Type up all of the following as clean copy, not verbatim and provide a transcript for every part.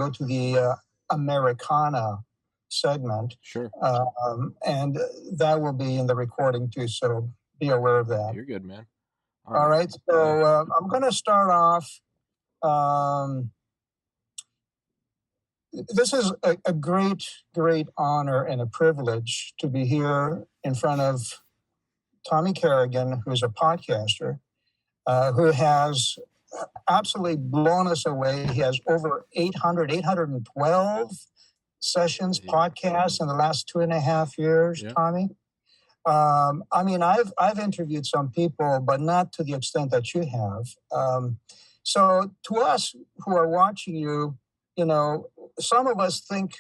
go to the Americana segment. Sure. And that will be in the recording too, so be aware of that. You're good, man. All right. So I'm going to start off. This is a great, great honor and a privilege to be here in front of Tommy Carrigan, who's a podcaster, who has absolutely blown us away. He has over 812 sessions, podcasts in the last 2.5 years, yeah. Tommy. I mean, I've interviewed some people, but not to the extent that you have. So to us who are watching you, you know, some of us think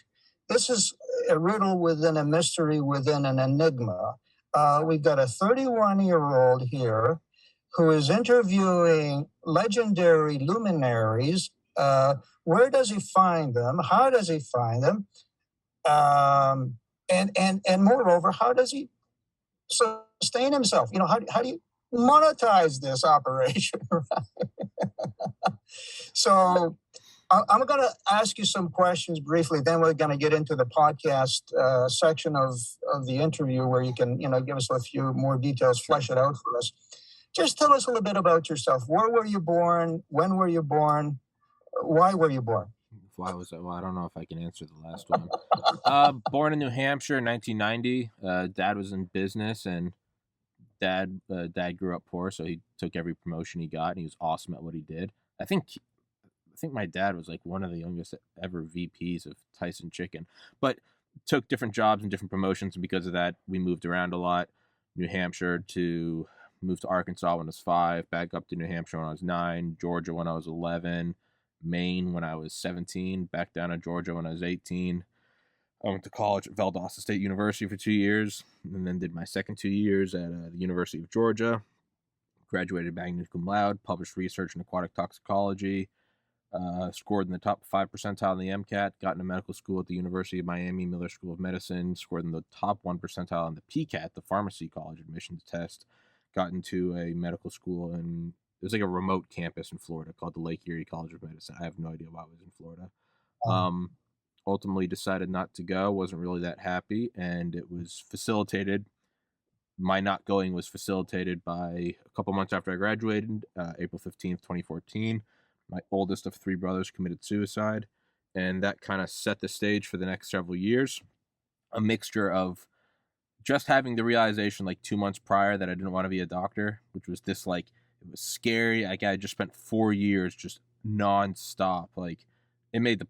this is a riddle within a mystery within an enigma. We've got a 31-year-old here who is interviewing legendary luminaries. Where does he find them? How does he find them? And moreover, how does he sustain himself? You know, how do you monetize this operation? So I'm going to ask you some questions briefly. Then we're going to get into the podcast section of the interview where you can, you know, give us a few more details, flesh it out for us. Just tell us a little bit about yourself. Where were you born? When were you born? Why were you born? Why was that? Well, I don't know if I can answer the last one. Born in New Hampshire in 1990. Dad was in business, and dad grew up poor, so he took every promotion he got, and he was awesome at what he did. I think my dad was like one of the youngest ever VPs of Tyson Chicken, but took different jobs and different promotions, and because of that, we moved around a lot. New Hampshire moved to Arkansas when I was 5, back up to New Hampshire when I was 9, Georgia when I was 11, Maine when I was 17, back down to Georgia when I was 18. I went to college at Valdosta State University for 2 years, and then did my second 2 years at the University of Georgia. Graduated magna cum laude, published research in aquatic toxicology, scored in the top 5 percentile in the MCAT, got into medical school at the University of Miami Miller School of Medicine, scored in the top 1 percentile on the PCAT, the pharmacy college admissions test, got into a medical school in, it was like a remote campus in Florida called the Lake Erie College of Medicine. I have no idea why it was in Florida. Ultimately decided not to go, wasn't really that happy, and it was facilitated. My not going was facilitated by a couple months after I graduated, April 15th, 2014. My oldest of 3 brothers committed suicide, and that kind of set the stage for the next several years. A mixture of just having the realization like 2 months prior that I didn't want to be a doctor, which was this like, it was scary. Like I just spent 4 years just nonstop. Like it made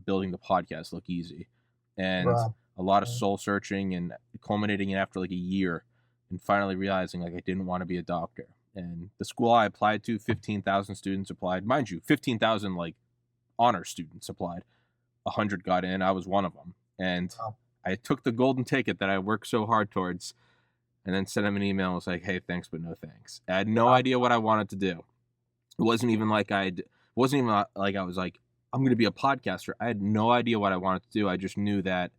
building the podcast look easy, and a lot of soul searching and culminating in after like a year and finally realizing like I didn't want to be a doctor. And the school I applied to, 15,000 students applied. Mind you, 15,000 like honor students applied. 100 got in. I was one of them. And I took the golden ticket that I worked so hard towards, and then sent him an email and was like, hey, thanks, but no thanks. I had no idea what I wanted to do. It wasn't even like I was like, I'm going to be a podcaster. I had no idea what I wanted to do. I just knew that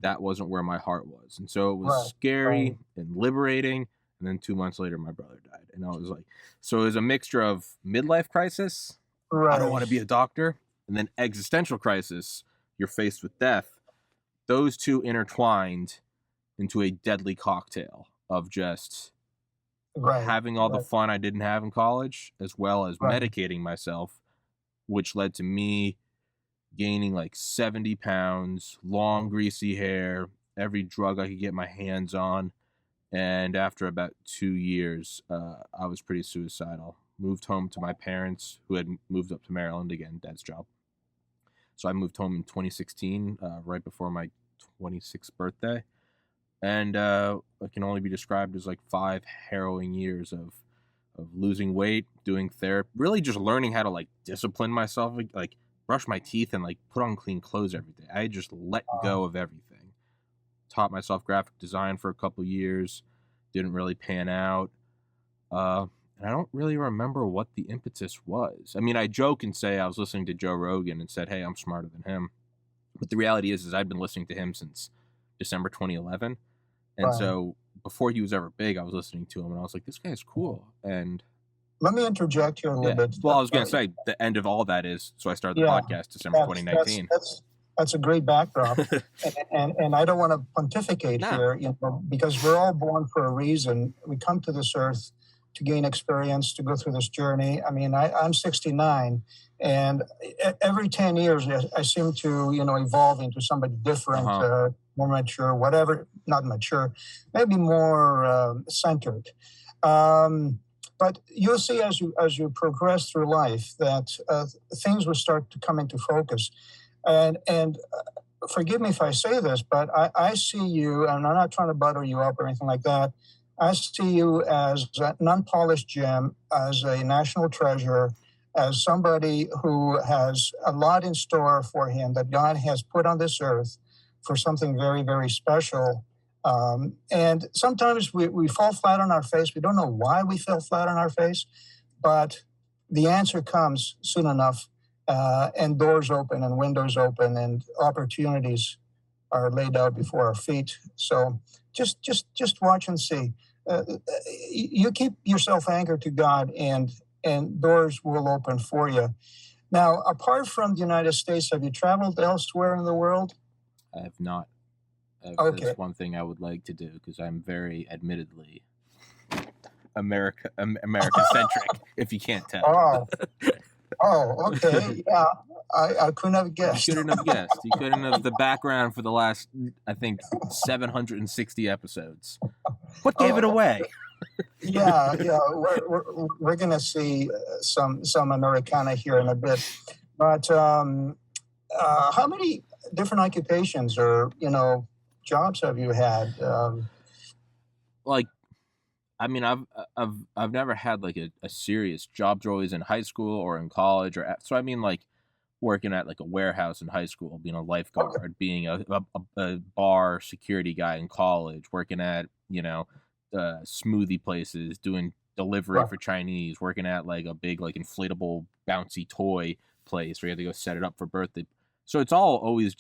wasn't where my heart was. And so it was scary and liberating. And then 2 months later, my brother died. And I was like, so it was a mixture of midlife crisis. I don't want to be a doctor. And then existential crisis. You're faced with death. Those two intertwined into a deadly cocktail of just having all the fun I didn't have in college, as well as medicating myself, which led to me gaining like 70 pounds, long, greasy hair, every drug I could get my hands on. And after about 2 years, I was pretty suicidal. Moved home to my parents, who had moved up to Maryland again, Dad's job. So I moved home in 2016, right before my 26th birthday. And it can only be described as like 5 harrowing years of losing weight, doing therapy, really just learning how to like discipline myself, like brush my teeth and like put on clean clothes every day. I just let go of everything. Taught myself graphic design for a couple years, didn't really pan out. And I don't really remember what the impetus was. I mean, I joke and say I was listening to Joe Rogan and said, hey, I'm smarter than him. But the reality is I've been listening to him since December 2011. And so before he was ever big, I was listening to him and I was like, this guy's cool. And let me interject here a little bit. Well, I was going to say the end of all that is, so I started the Yeah, podcast December 2019. that's a great backdrop, and I don't want to pontificate No. here, because we're all born for a reason. We come to this earth to gain experience, to go through this journey. I mean, I'm 69, and every 10 years I seem to, evolve into somebody different, more mature, whatever, not mature, maybe more centered. But you'll see as you progress through life that things will start to come into focus. And forgive me if I say this, but I see you, and I'm not trying to butter you up or anything like that. I see you as an unpolished gem, as a national treasure, as somebody who has a lot in store for him that God has put on this earth for something very, very special. And sometimes we fall flat on our face. We don't know why we fell flat on our face, but the answer comes soon enough, and doors open and windows open and opportunities are laid out before our feet. So just watch and see. You keep yourself anchored to God, and doors will open for you. Now, apart from the United States, have you traveled elsewhere in the world? I have not. Okay. That's one thing I would like to do, because I'm very admittedly America-centric, if you can't tell. Okay. Yeah, I couldn't have guessed. You couldn't have guessed. You couldn't have the background for the last, I think, 760 episodes. What gave it away? Yeah. We're gonna see some Americana here in a bit, but how many different occupations or jobs have you had? I mean, I've never had like a serious job. Always in high school or in college, so I mean, like working at like a warehouse in high school, being a lifeguard, being a bar security guy in college, working at smoothie places, doing delivery for Chinese, working at like a big like inflatable bouncy toy place where you have to go set it up for birthday. So it's all always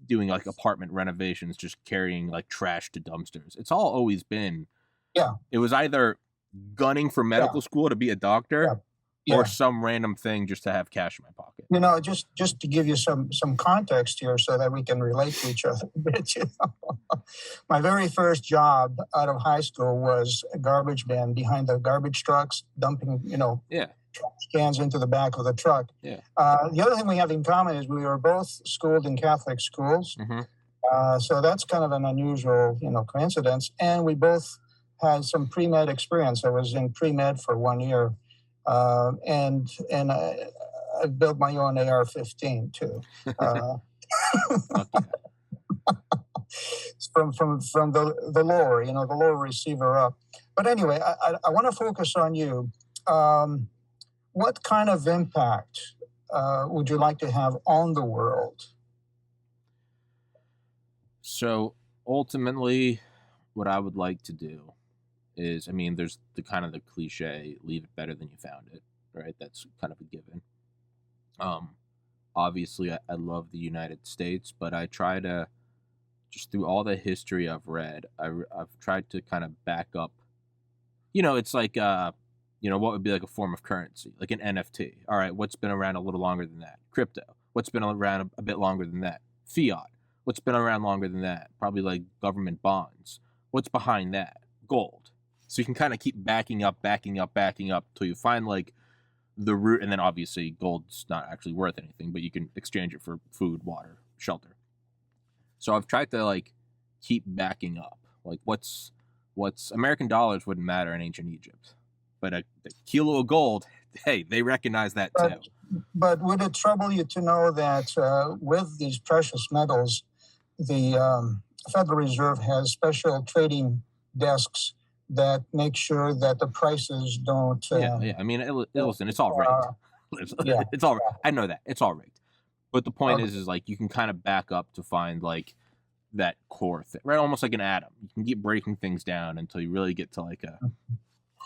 doing like apartment renovations, just carrying like trash to dumpsters. It's all always been. Yeah. It was either gunning for medical school to be a doctor or some random thing just to have cash in my pocket. Just to give you some context here so that we can relate to each other a bit. My very first job out of high school was a garbage man behind the garbage trucks, dumping, trash cans into the back of the truck. Yeah. The other thing we have in common is we were both schooled in Catholic schools. Mm-hmm. So that's kind of an unusual, coincidence. And we both had some pre-med experience. I was in pre-med for 1 year. And I built my own AR-15 too. From the lower, the lower receiver up. But anyway, I want to focus on you. What kind of impact would you like to have on the world? So ultimately, what I would like to do is, I mean, there's the kind of the cliche, leave it better than you found it, right? That's kind of a given. Obviously, I love the United States, but I try to, just through all the history I've read, I've tried to kind of back up. It's like, what would be like a form of currency, like an NFT. All right, what's been around a little longer than that? Crypto. What's been around a bit longer than that? Fiat. What's been around longer than that? Probably like government bonds. What's behind that? Gold. So you can kind of keep backing up till you find like the root, and then obviously gold's not actually worth anything, but you can exchange it for food, water, shelter. So I've tried to like keep backing up. Like what's American dollars wouldn't matter in ancient Egypt, but a kilo of gold, hey, they recognize that too. But would it trouble you to know that with these precious metals, the Federal Reserve has special trading desks that make sure that the prices don't. I mean, listen, it's all rigged. It's all. I know that it's all rigged, but the point is like you can kind of back up to find like that core thing, right? Almost like an atom. You can keep breaking things down until you really get to like a.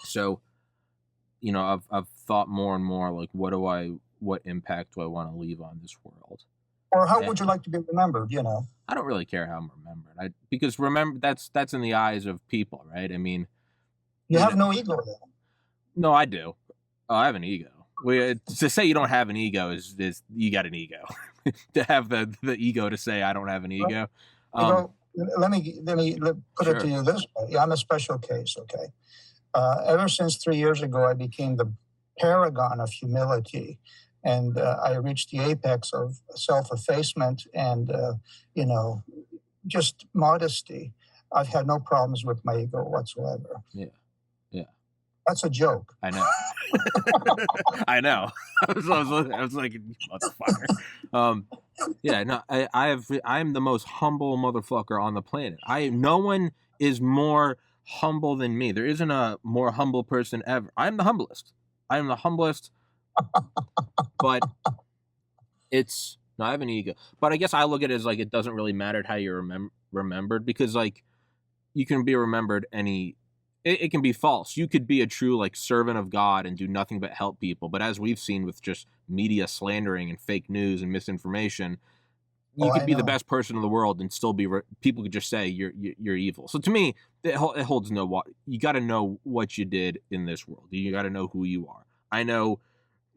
So, I've thought more and more like, what impact do I want to leave on this world? Or how would you like to be remembered? I don't really care how I'm remembered. Because that's in the eyes of people, right? I mean, you have no ego then. No, I do. Oh, I have an ego. To say you don't have an ego is you got an ego. To have the ego to say I don't have an ego. You know, let me put it to Sure. you this way. I'm a special case, okay? Ever since 3 years ago, I became the paragon of humility, and I reached the apex of self-effacement and, you know, just modesty. I've had no problems with my ego whatsoever. Yeah. Yeah. That's a joke. I know. I know. I was like, motherfucker. Yeah, no, I'm the most humble motherfucker on the planet. No one is more humble than me. There isn't a more humble person ever. I'm the humblest. I am the humblest. But I have an ego. But I guess I look at it as like it doesn't really matter how you're remembered, because like you can be remembered it can be false. You could be a true like servant of God and do nothing but help people. But as we've seen with just media slandering and fake news and misinformation, you could be the best person in the world and still be people could just say you're evil. So to me, it holds no water. You got to know what you did in this world. You got to know who you are. I know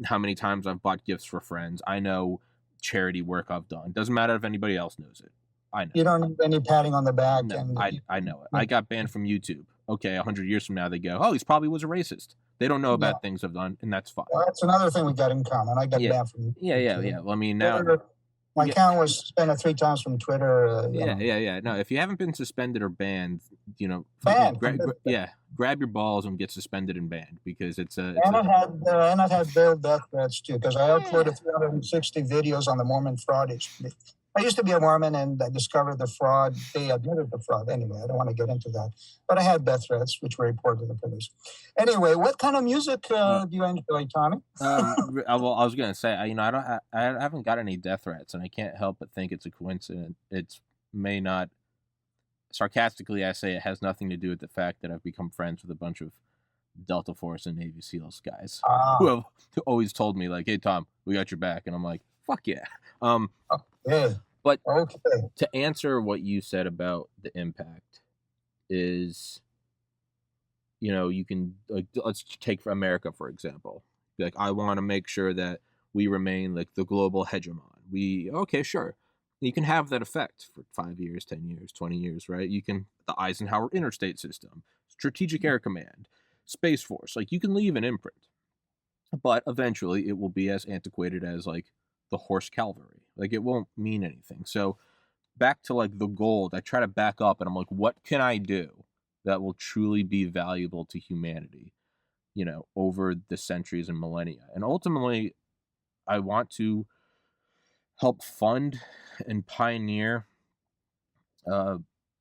how many times I've bought gifts for friends. I know charity work I've done. Doesn't matter if anybody else knows it. I know. You don't need any patting on the back. No, and I know it. I got banned from YouTube. Okay, 100 years from now they go, oh, he's probably was a racist. They don't know about things I've done, and that's fine. Well, that's another thing we got in common. I got banned from YouTube. Yeah. Well, I mean, now my account was suspended 3 times from Twitter. Yeah. No, if you haven't been suspended or banned, banned. Grab your balls and get suspended and banned, because it's a. And I've had bail death threats too, because I uploaded 360 videos on the Mormon fraud issue. I used to be a Mormon, and I discovered the fraud. They admitted the fraud. Anyway, I don't want to get into that. But I had death threats, which were reported to the police. Anyway, what kind of music do you enjoy, Tommy? Well, I was gonna say, I haven't got any death threats, and I can't help but think it's a coincidence. It may not. Sarcastically, I say it has nothing to do with the fact that I've become friends with a bunch of Delta Force and Navy SEALs guys who have always told me like, "Hey, Tom, we got your back," and I'm like, "Fuck yeah." But to answer what you said about the impact is, you can let's take for America, for example. Like, I want to make sure that we remain like the global hegemon. Okay, sure. You can have that effect for 5 years, 10 years, 20 years, right? You can, the Eisenhower Interstate System, Strategic Air Command, Space Force, like you can leave an imprint. But eventually it will be as antiquated as like the horse cavalry. Like, it won't mean anything. So back to like the gold, I try to back up and I'm like, what can I do that will truly be valuable to humanity, over the centuries and millennia? And ultimately, I want to help fund and pioneer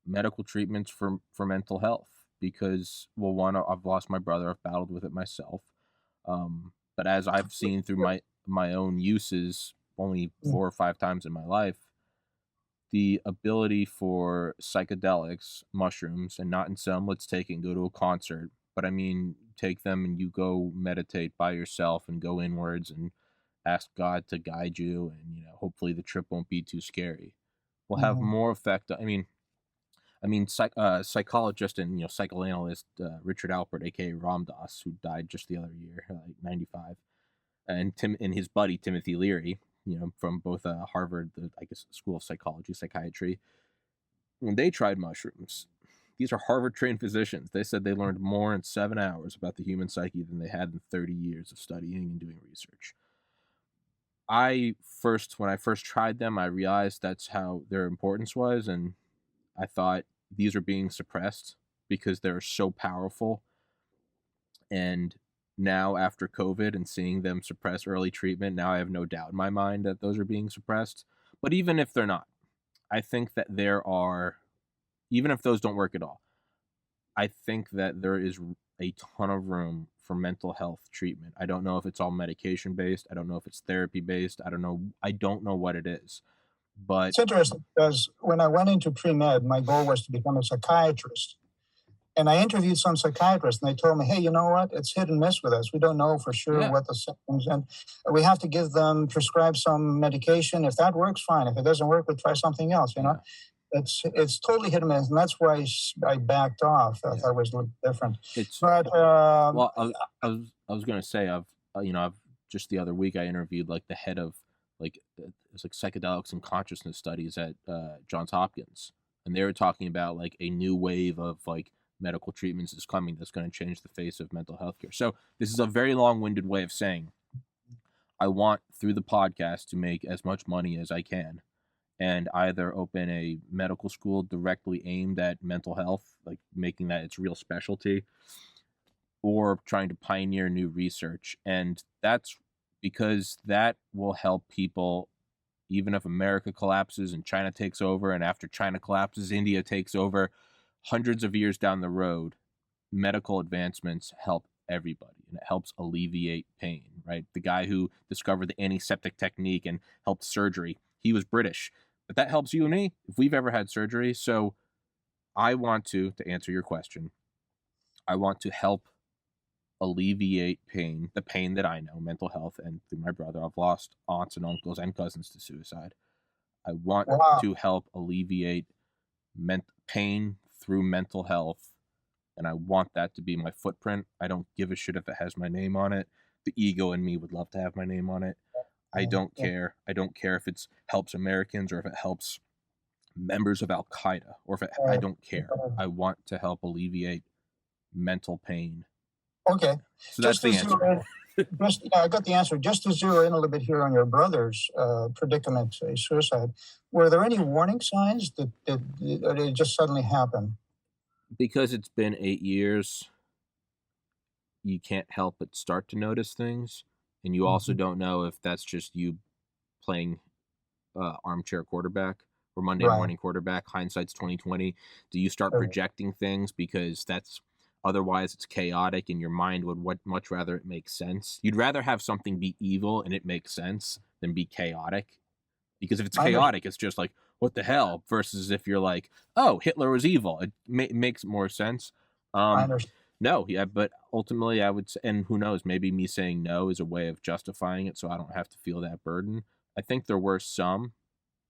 medical treatments for mental health, because, well, one, I've lost my brother, I've battled with it myself. But as I've seen through my own uses only 4 or 5 times in my life, the ability for psychedelics, mushrooms, and not in some, let's take it and go to a concert, but I mean, take them and you go meditate by yourself and go inwards and ask God to guide you, and hopefully the trip won't be too scary, will have more effect. Psychologist and psychoanalyst Richard Alpert, aka Ram Dass, who died just the other year, like 95, and his buddy Timothy Leary, from both Harvard, School of Psychology, Psychiatry, when they tried mushrooms, these are Harvard-trained physicians. They said they learned more in 7 hours about the human psyche than they had in 30 years of studying and doing research. When I first tried them, I realized that's how their importance was, and I thought these are being suppressed because they're so powerful. And now, after COVID and seeing them suppress early treatment, now I have no doubt in my mind that those are being suppressed. But even if they're not, I think that even if those don't work at all, I think that there is a ton of room for mental health treatment. I don't know if it's all medication based. I don't know if it's therapy based. I don't know what it is. But it's interesting because when I went into pre-med, my goal was to become a psychiatrist. And I interviewed some psychiatrists, and they told me, hey, you know what? It's hit and miss with us. We don't know for sure what the symptoms, and we have to prescribe some medication. If that works, fine. If it doesn't work, we'll try something else, It's totally hit and miss, and that's why I backed off. I thought it was a little different. Well, I was going to say, I've just the other week I interviewed like the head of like it's like psychedelics and consciousness studies at Johns Hopkins, and they were talking about like a new wave of like medical treatments is coming that's going to change the face of mental health care. So this is a very long-winded way of saying I want through the podcast to make as much money as I can and either open a medical school directly aimed at mental health, like making that its real specialty, or trying to pioneer new research. And that's because that will help people, even if America collapses and China takes over, and after China collapses, India takes over, hundreds of years down the road, medical advancements help everybody, and it helps alleviate pain, right? The guy who discovered the antiseptic technique and helped surgery, he was British, but that helps you and me if we've ever had surgery. So I want to answer your question, I want to help alleviate pain, the pain that I know, mental health, and through my brother, I've lost aunts and uncles and cousins to suicide. I want to help alleviate pain through mental health, and I want that to be my footprint. I don't give a shit if it has my name on it. The ego in me would love to have my name on it. I don't care. I don't care if it helps Americans or if it helps members of Al Qaeda or if it, I don't care. I want to help alleviate mental pain. Okay. So that's the answer. I got the answer. Just to zero in a little bit here on your brother's predicament, suicide, were there any warning signs that it just suddenly happened? Because it's been 8 years, you can't help but start to notice things. And you also don't know if that's just you playing armchair quarterback or Monday morning quarterback. Hindsight's 2020. Do you start projecting things because that's otherwise it's chaotic and your mind would much rather it make sense? You'd rather have something be evil and it makes sense than be chaotic. Because if it's chaotic, it's just like, what the hell? Versus if you're like, oh, Hitler was evil. It makes more sense. I understand. No, yeah, but ultimately I would say, and who knows, maybe me saying no is a way of justifying it so I don't have to feel that burden. I think there were some,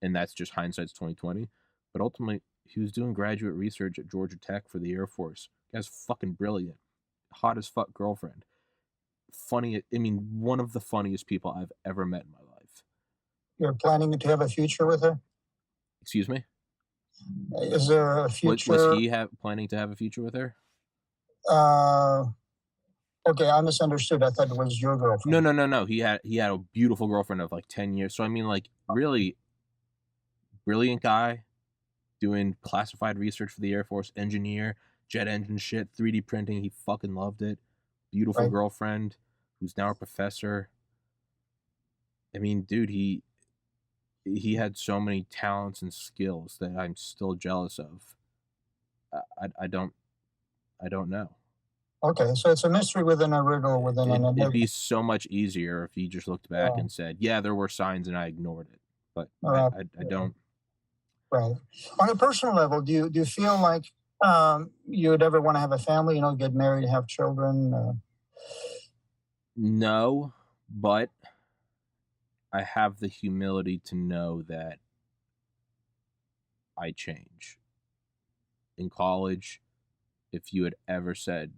and that's just hindsight's 2020. But ultimately, he was doing graduate research at Georgia Tech for the Air Force. The guy's fucking brilliant. Hot as fuck girlfriend. Funny, I mean, one of the funniest people I've ever met in my life. You're planning to have a future with her? Excuse me? Is there a future? Was he planning to have a future with her? Okay, I misunderstood. I thought it was your girlfriend. No. He had a beautiful girlfriend of like 10 years. So I mean, like, really brilliant guy doing classified research for the Air Force, engineer, jet engine shit, 3D printing. He fucking loved it. Beautiful girlfriend who's now a professor. I mean, dude, he had so many talents and skills that I'm still jealous of. I don't know. Okay, so it's a mystery within a riddle within an enigma. It'd be so much easier if he just looked back and said, yeah, there were signs and I ignored it. But I don't. Right. On a personal level, do you feel like you would ever want to have a family, get married, have children? No, but I have the humility to know that I change. In college, if you had ever said,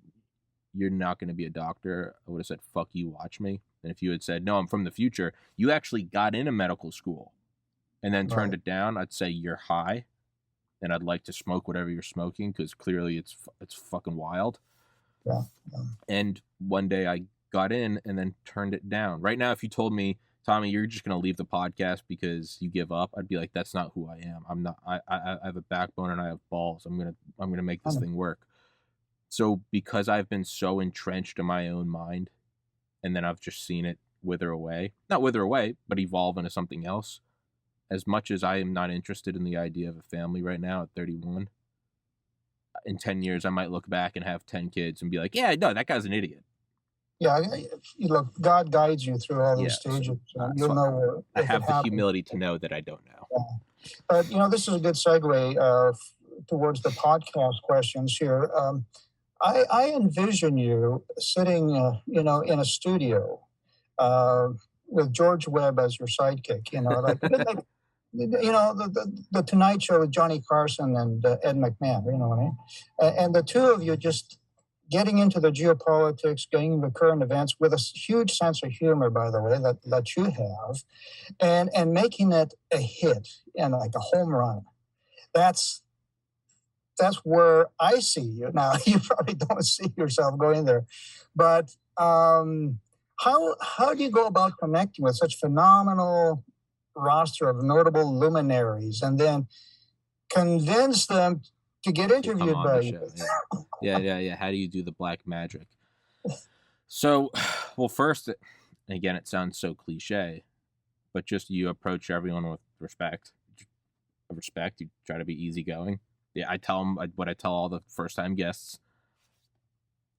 you're not going to be a doctor, I would have said, fuck you, watch me. And if you had said, no, I'm from the future, you actually got into medical school and then turned it down, I'd say you're high and I'd like to smoke whatever you're smoking because clearly it's fucking wild. Yeah. And one day I got in and then turned it down. Right now, if you told me, Tommy, you're just going to leave the podcast because you give up, I'd be like, that's not who I am. I'm not, I have a backbone and I have balls. I'm going to make this thing work. So because I've been so entrenched in my own mind and then I've just seen it wither away, not wither away, but evolve into something else. As much as I am not interested in the idea of a family right now at 31, in 10 years, I might look back and have 10 kids and be like, yeah, no, that guy's an idiot. Yeah, look, God guides you through all these stages. You'll know. I have the humility to know that I don't know. Yeah. But, this is a good segue towards the podcast questions here. I envision you sitting, in a studio with George Webb as your sidekick, like the Tonight Show with Johnny Carson and Ed McMahon, you know what I mean? And the two of you just getting into the geopolitics, getting into current events with a huge sense of humor, by the way, that you have, and making it a hit and like a home run. That's where I see you now. You probably don't see yourself going there, but how do you go about connecting with such phenomenal roster of notable luminaries, and then convince them to get interviewed by you? Yeah. How do you do the black magic? So, well, first, again, it sounds so cliche, but just you approach everyone with respect. You try to be easygoing. Yeah, I tell them what I tell all the first-time guests.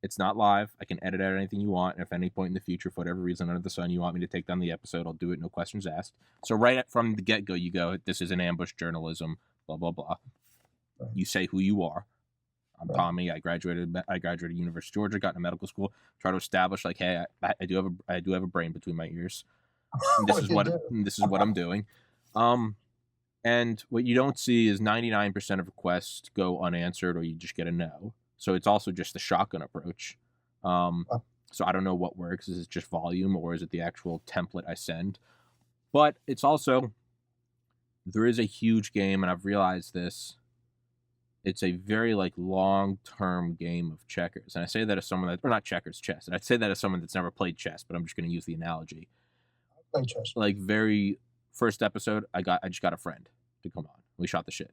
It's not live. I can edit out anything you want. And if at any point in the future, for whatever reason under the sun, you want me to take down the episode, I'll do it. No questions asked. So right from the get-go, you go, this is an ambush journalism, blah, blah, blah. Right. You say who you are. I'm right. Tommy. I graduated University of Georgia, got into medical school, try to establish like, hey, I do have a brain between my ears. And this is what I'm doing. And what you don't see is 99% of requests go unanswered or you just get a no. So it's also just the shotgun approach. So I don't know what works. Is it just volume or is it the actual template I send? But it's also, there is a huge game, and I've realized this. It's a very like long-term game of checkers. And I say that as someone or not checkers, chess. And I'd say that as someone that's never played chess, but I'm just going to use the analogy. I play chess. Like very first episode, I just got a friend to come on. We shot the shit.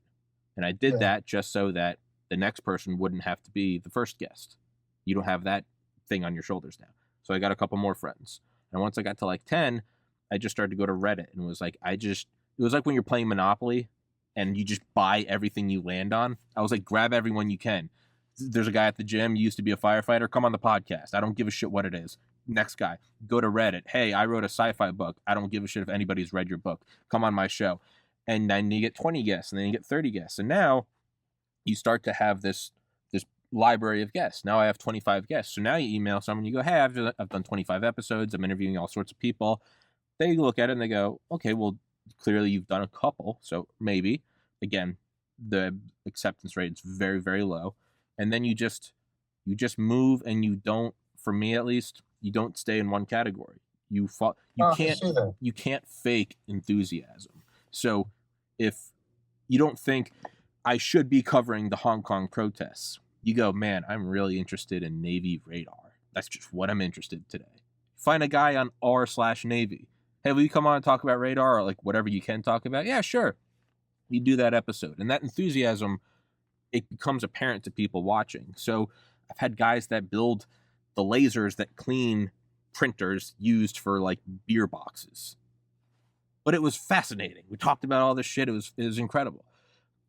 And I did that just so that the next person wouldn't have to be the first guest. You don't have that thing on your shoulders now. So I got a couple more friends. And once I got to like 10, I just started to go to Reddit and was like, it was like when you're playing Monopoly and you just buy everything you land on. I was like, grab everyone you can. There's a guy at the gym, he used to be a firefighter, come on the podcast. I don't give a shit what it is. Next guy, go to Reddit. Hey, I wrote a sci-fi book. I don't give a shit if anybody's read your book. Come on my show. And then you get 20 guests, and then you get 30 guests. And now you start to have this library of guests. Now I have 25 guests. So now you email someone, you go, hey, I've done 25 episodes. I'm interviewing all sorts of people. They look at it and they go, okay, well, clearly you've done a couple. So maybe, again, the acceptance rate is very, very low. And then you just move, and you don't, for me at least, you don't stay in one category. You can't fake enthusiasm. So if you don't think I should be covering the Hong Kong protests, you go, man, I'm really interested in Navy radar. That's just what I'm interested in today. Find a guy on r/Navy. Hey, will you come on and talk about radar or like whatever you can talk about? Yeah, sure. You do that episode. And that enthusiasm, it becomes apparent to people watching. So I've had guys that build the lasers that clean printers used for like beer boxes. But it was fascinating. We talked about all this shit. It was incredible.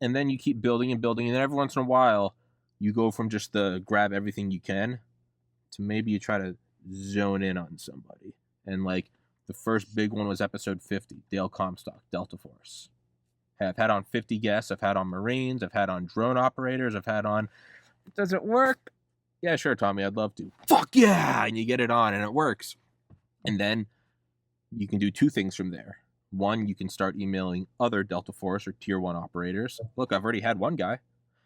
And then you keep building and building. And then every once in a while, you go from just the grab everything you can to maybe you try to zone in on somebody. And like the first big one was episode 50, Dale Comstock, Delta Force. I've had on 50 guests. I've had on Marines. I've had on drone operators. I've had on, does it work? Yeah, sure, Tommy, I'd love to. Fuck yeah! And you get it on and it works. And then you can do two things from there. One, you can start emailing other Delta Force or Tier 1 operators. Look, I've already had one guy.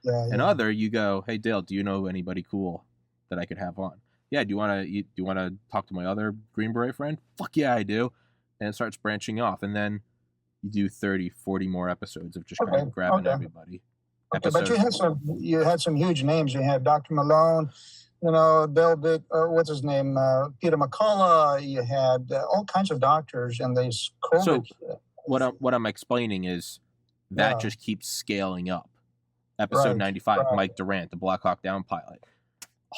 Yeah. And other, you go, hey, Dale, do you know anybody cool that I could have on? Yeah, do you want to talk to my other Green Beret friend? Fuck yeah, I do. And it starts branching off. And then you do 30, 40 more episodes of just kind of grabbing everybody. Okay, but you had some huge names. You had Dr. Malone, Bill Big, what's his name? Peter McCullough. You had all kinds of doctors, and these COVID. So what I'm explaining is that just keeps scaling up. Episode 95, Mike Durant, the Black Hawk Down pilot.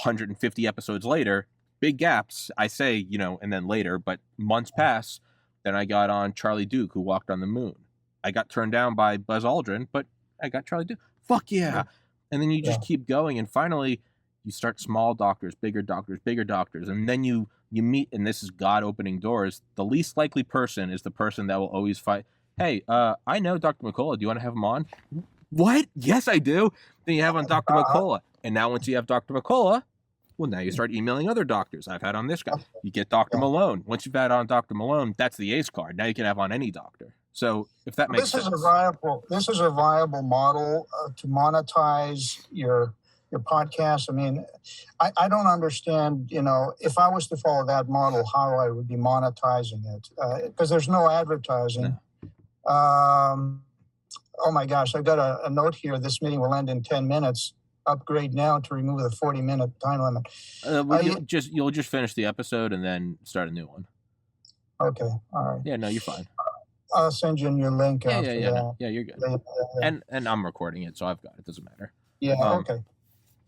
150 episodes later, big gaps. I say, and then later, but months pass. Then I got on Charlie Duke, who walked on the moon. I got turned down by Buzz Aldrin, but I got Charlie Duke. Fuck yeah. And then you just keep going. And finally, you start small doctors, bigger doctors. And then you meet, and this is God opening doors. The least likely person is the person that will always fight. Hey, I know Dr. McCullough. Do you want to have him on? What? Yes, I do. Then you have on Dr. McCullough. And now once you have Dr. McCullough, well, now you start emailing other doctors. I've had on this guy. You get Dr. Malone. Once you've had on Dr. Malone, that's the ace card. Now you can have on any doctor. So if that makes sense. This is a viable model to monetize your your podcast. I mean, I don't understand, if I was to follow that model, how I would be monetizing it, because there's no advertising. No. Oh my gosh, I've got a note here. This meeting will end in 10 minutes. Upgrade now to remove the 40-minute time limit. You'll just finish the episode and then start a new one. Okay, all right. Yeah, no, you're fine. I'll send you your link after that. No. Yeah, you're good. Yeah. And I'm recording it, so I've got it. Doesn't matter. Yeah, okay.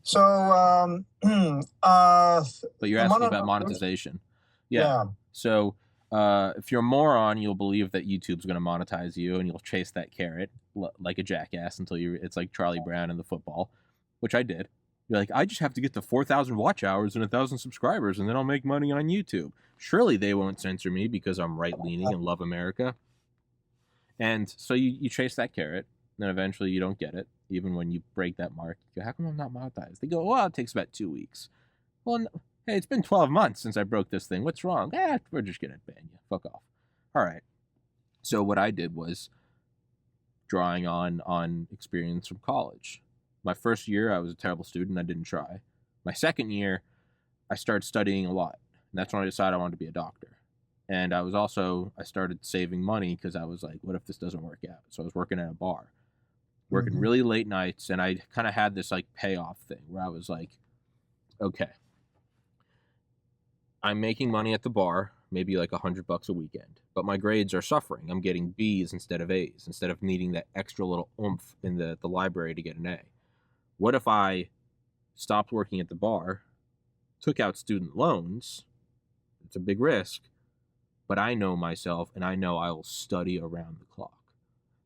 So, but you're asking about monetization. Yeah. So, if you're a moron, you'll believe that YouTube's going to monetize you, and you'll chase that carrot like a jackass until it's like Charlie Brown in the football, which I did. You're like, I just have to get to 4,000 watch hours and 1,000 subscribers, and then I'll make money on YouTube. Surely they won't censor me because I'm right-leaning and love America. And so you chase that carrot, and then eventually you don't get it, even when you break that mark. You go, how come I'm not monetized? They go, well, it takes about 2 weeks. Well, no, hey, it's been 12 months since I broke this thing. What's wrong? We're just going to ban you. Fuck off. All right. So what I did was drawing on experience from college. My first year, I was a terrible student. I didn't try. My second year, I started studying a lot. And that's when I decided I wanted to be a doctor. And I started saving money because I was like, what if this doesn't work out? So I was working at a bar, working really late nights. And I kind of had this like payoff thing where I was like, okay, I'm making money at the bar, maybe like $100 a weekend, but my grades are suffering. I'm getting B's instead of A's, instead of needing that extra little oomph in the library to get an A. What if I stopped working at the bar, took out student loans? It's a big risk, but I know myself, and I know I will study around the clock.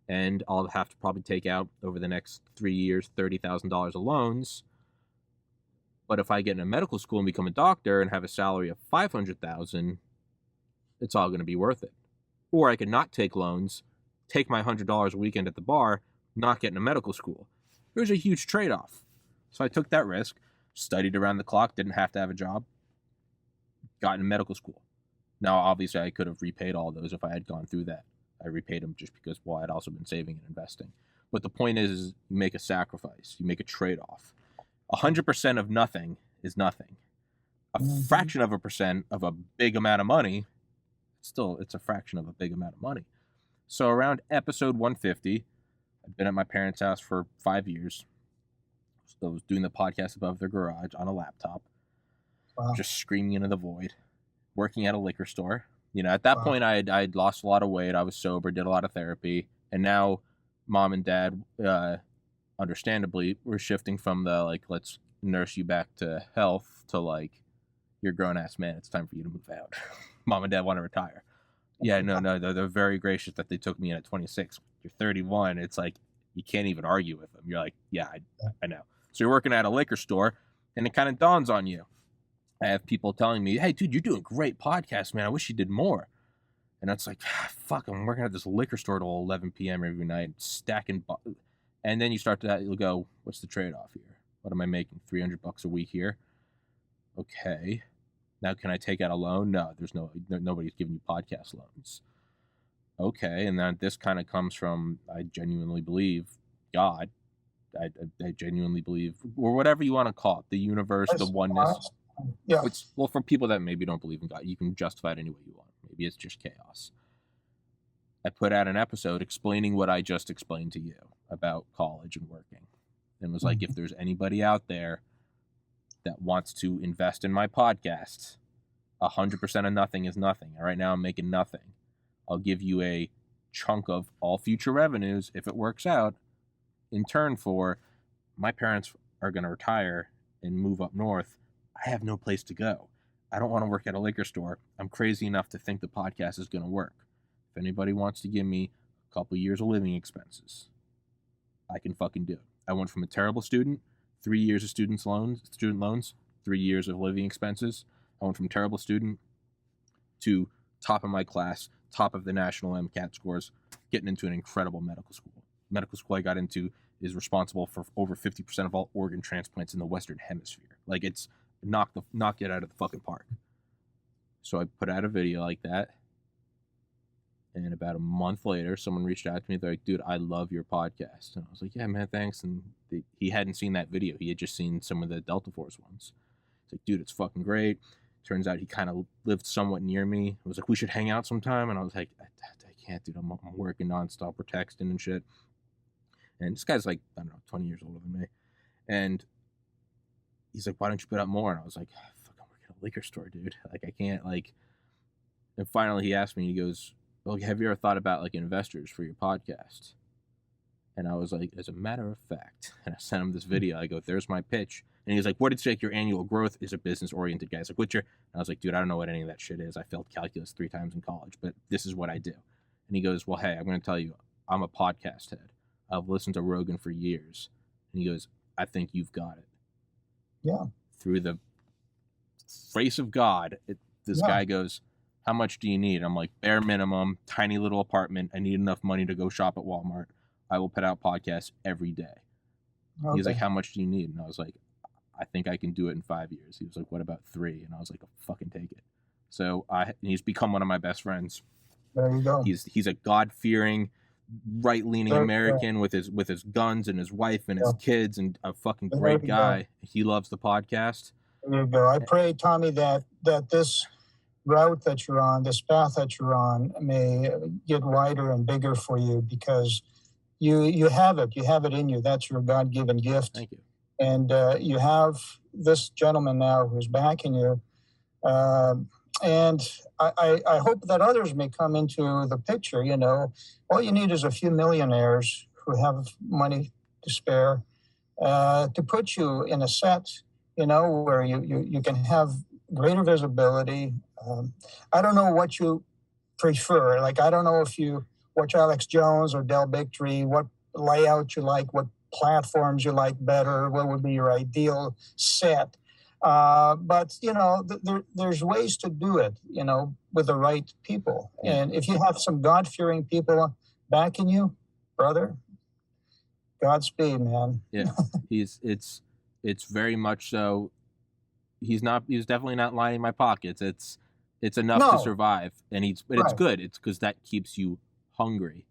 And I'll have to probably take out, over the next 3 years, $30,000 of loans. But if I get in a medical school and become a doctor and have a salary of $500,000, it's all going to be worth it. Or I could not take loans, take my $100 a weekend at the bar, not get in a medical school. There's a huge trade-off. So I took that risk, studied around the clock, didn't have to have a job, got in medical school. Now, obviously, I could have repaid all those if I had gone through that. I repaid them just because, well, I'd also been saving and investing. But the point is you make a sacrifice. You make a trade-off. 100% of nothing is nothing. A fraction of a percent of a big amount of money, still, it's a fraction of a big amount of money. So around episode 150, I've been at my parents' house for 5 years. So I was doing the podcast above their garage on a laptop. Wow. Just screaming into the void. Working at a liquor store. At that point, I'd lost a lot of weight. I was sober, did a lot of therapy. And now mom and dad, understandably, were shifting from the, like, let's nurse you back to health to, like, you're a grown-ass man. It's time for you to move out. Mom and dad want to retire. Yeah, no, they're very gracious that they took me in at 26. You're 31. It's like, you can't even argue with them. You're like, yeah, I know. So you're working at a liquor store, and it kind of dawns on you. I have people telling me, hey, dude, you're doing great podcasts, man. I wish you did more. And it's like, fuck, I'm working at this liquor store till 11 p.m. every night, stacking. And then you start to you'll go, what's the trade-off here? What am I making? $300 a week here? Okay. Now, can I take out a loan? No, nobody's giving you podcast loans. Okay. And then this kind of comes from, I genuinely believe, God. I genuinely believe, or whatever you want to call it, the universe, the oneness. Yeah. Well, for people that maybe don't believe in God, you can justify it any way you want. Maybe it's just chaos. I put out an episode explaining what I just explained to you about college and working. And was like, if there's anybody out there that wants to invest in my podcasts, 100% of nothing is nothing. Right now I'm making nothing. I'll give you a chunk of all future revenues, if it works out, in turn for my parents are going to retire and move up north. I have no place to go. I don't want to work at a liquor store. I'm crazy enough to think the podcast is going to work. If anybody wants to give me a couple years of living expenses, I can fucking do it. I went from a terrible student, 3 years of student loans, 3 years of living expenses. I went from terrible student to top of my class, top of the national MCAT scores, getting into an incredible medical school. Medical school I got into is responsible for over 50% of all organ transplants in the Western Hemisphere. Like, it's knock it out of the fucking park. So I put out a video like that. And about a month later, someone reached out to me. They're like, dude, I love your podcast. And I was like, yeah, man, thanks. And he hadn't seen that video. He had just seen some of the Delta Force ones. He's like, dude, it's fucking great. Turns out he kind of lived somewhat near me. I was like, we should hang out sometime. And I was like, I can't, dude. I'm working nonstop. We're texting and shit. And this guy's like, I don't know, 20 years older than me. And he's like, why don't you put up more? And I was like, fuck, I'm working at a liquor store, dude. Like, I can't, like. And finally he asked me, he goes, well, have you ever thought about like investors for your podcast? And I was like, as a matter of fact, and I sent him this video. I go, there's my pitch. And he's like, what did you like your annual growth is a business oriented guy? He's like, what's your, and I was like, dude, I don't know what any of that shit is. I failed calculus 3 times in college, but this is what I do. And he goes, well, hey, I'm going to tell you, I'm a podcast head. I've listened to Rogan for years. And he goes, I think you've got it. Yeah. Through the grace of God, this guy goes, how much do you need? I'm like, bare minimum, tiny little apartment. I need enough money to go shop at Walmart. I will put out podcasts every day. Okay. He's like, how much do you need? And I was like, I think I can do it in 5 years. He was like, what about 3? And I was like, I'll fucking take it. So he's become one of my best friends. There you go. He's a God-fearing, right-leaning American with his guns and his wife and his kids, and a fucking great guy. He loves the podcast. There you go. I pray, Tommy, that this route that you're on, this path that you're on, may get wider and bigger for you, because you have it. You have it in you. That's your God-given gift. Thank you. And you have this gentleman now who's backing you. And I hope that others may come into the picture. You know, all you need is a few millionaires who have money to spare to put you in a set, you know, where you can have greater visibility. I don't know what you prefer. Like, I don't know if you watch Alex Jones or Del Bigtree, what layout you like, what platforms you like better, what would be your ideal set. But, you know, there's ways to do it, you know, with the right people. And if you have some God-fearing people backing you, brother, Godspeed, man. Yeah, it's very much so. He's definitely not lining my pockets. It's enough to survive, and it's good. It's because that keeps you hungry.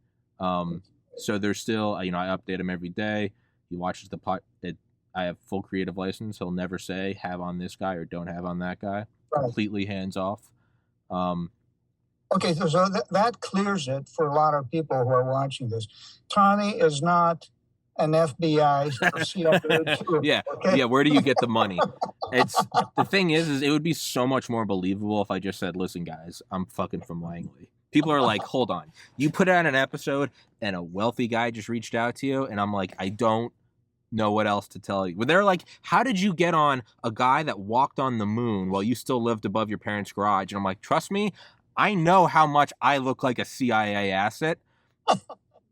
So there's still, you know, I update him every day. He watches the pod. I have full creative license. He'll never say have on this guy or don't have on that guy. Right. Completely hands off. Okay, so that clears it for a lot of people who are watching this. Tommy is not an FBI or CIA. Yeah, okay? Yeah. Where do you get the money? The thing is it would be so much more believable if I just said, "Listen, guys, I'm fucking from Langley." People are like, "Hold on, you put out an episode and a wealthy guy just reached out to you," and I'm like, "I don't know what else to tell you." But they're like, "How did you get on a guy that walked on the moon while you still lived above your parents' garage?" And I'm like, "Trust me, I know how much I look like a CIA asset."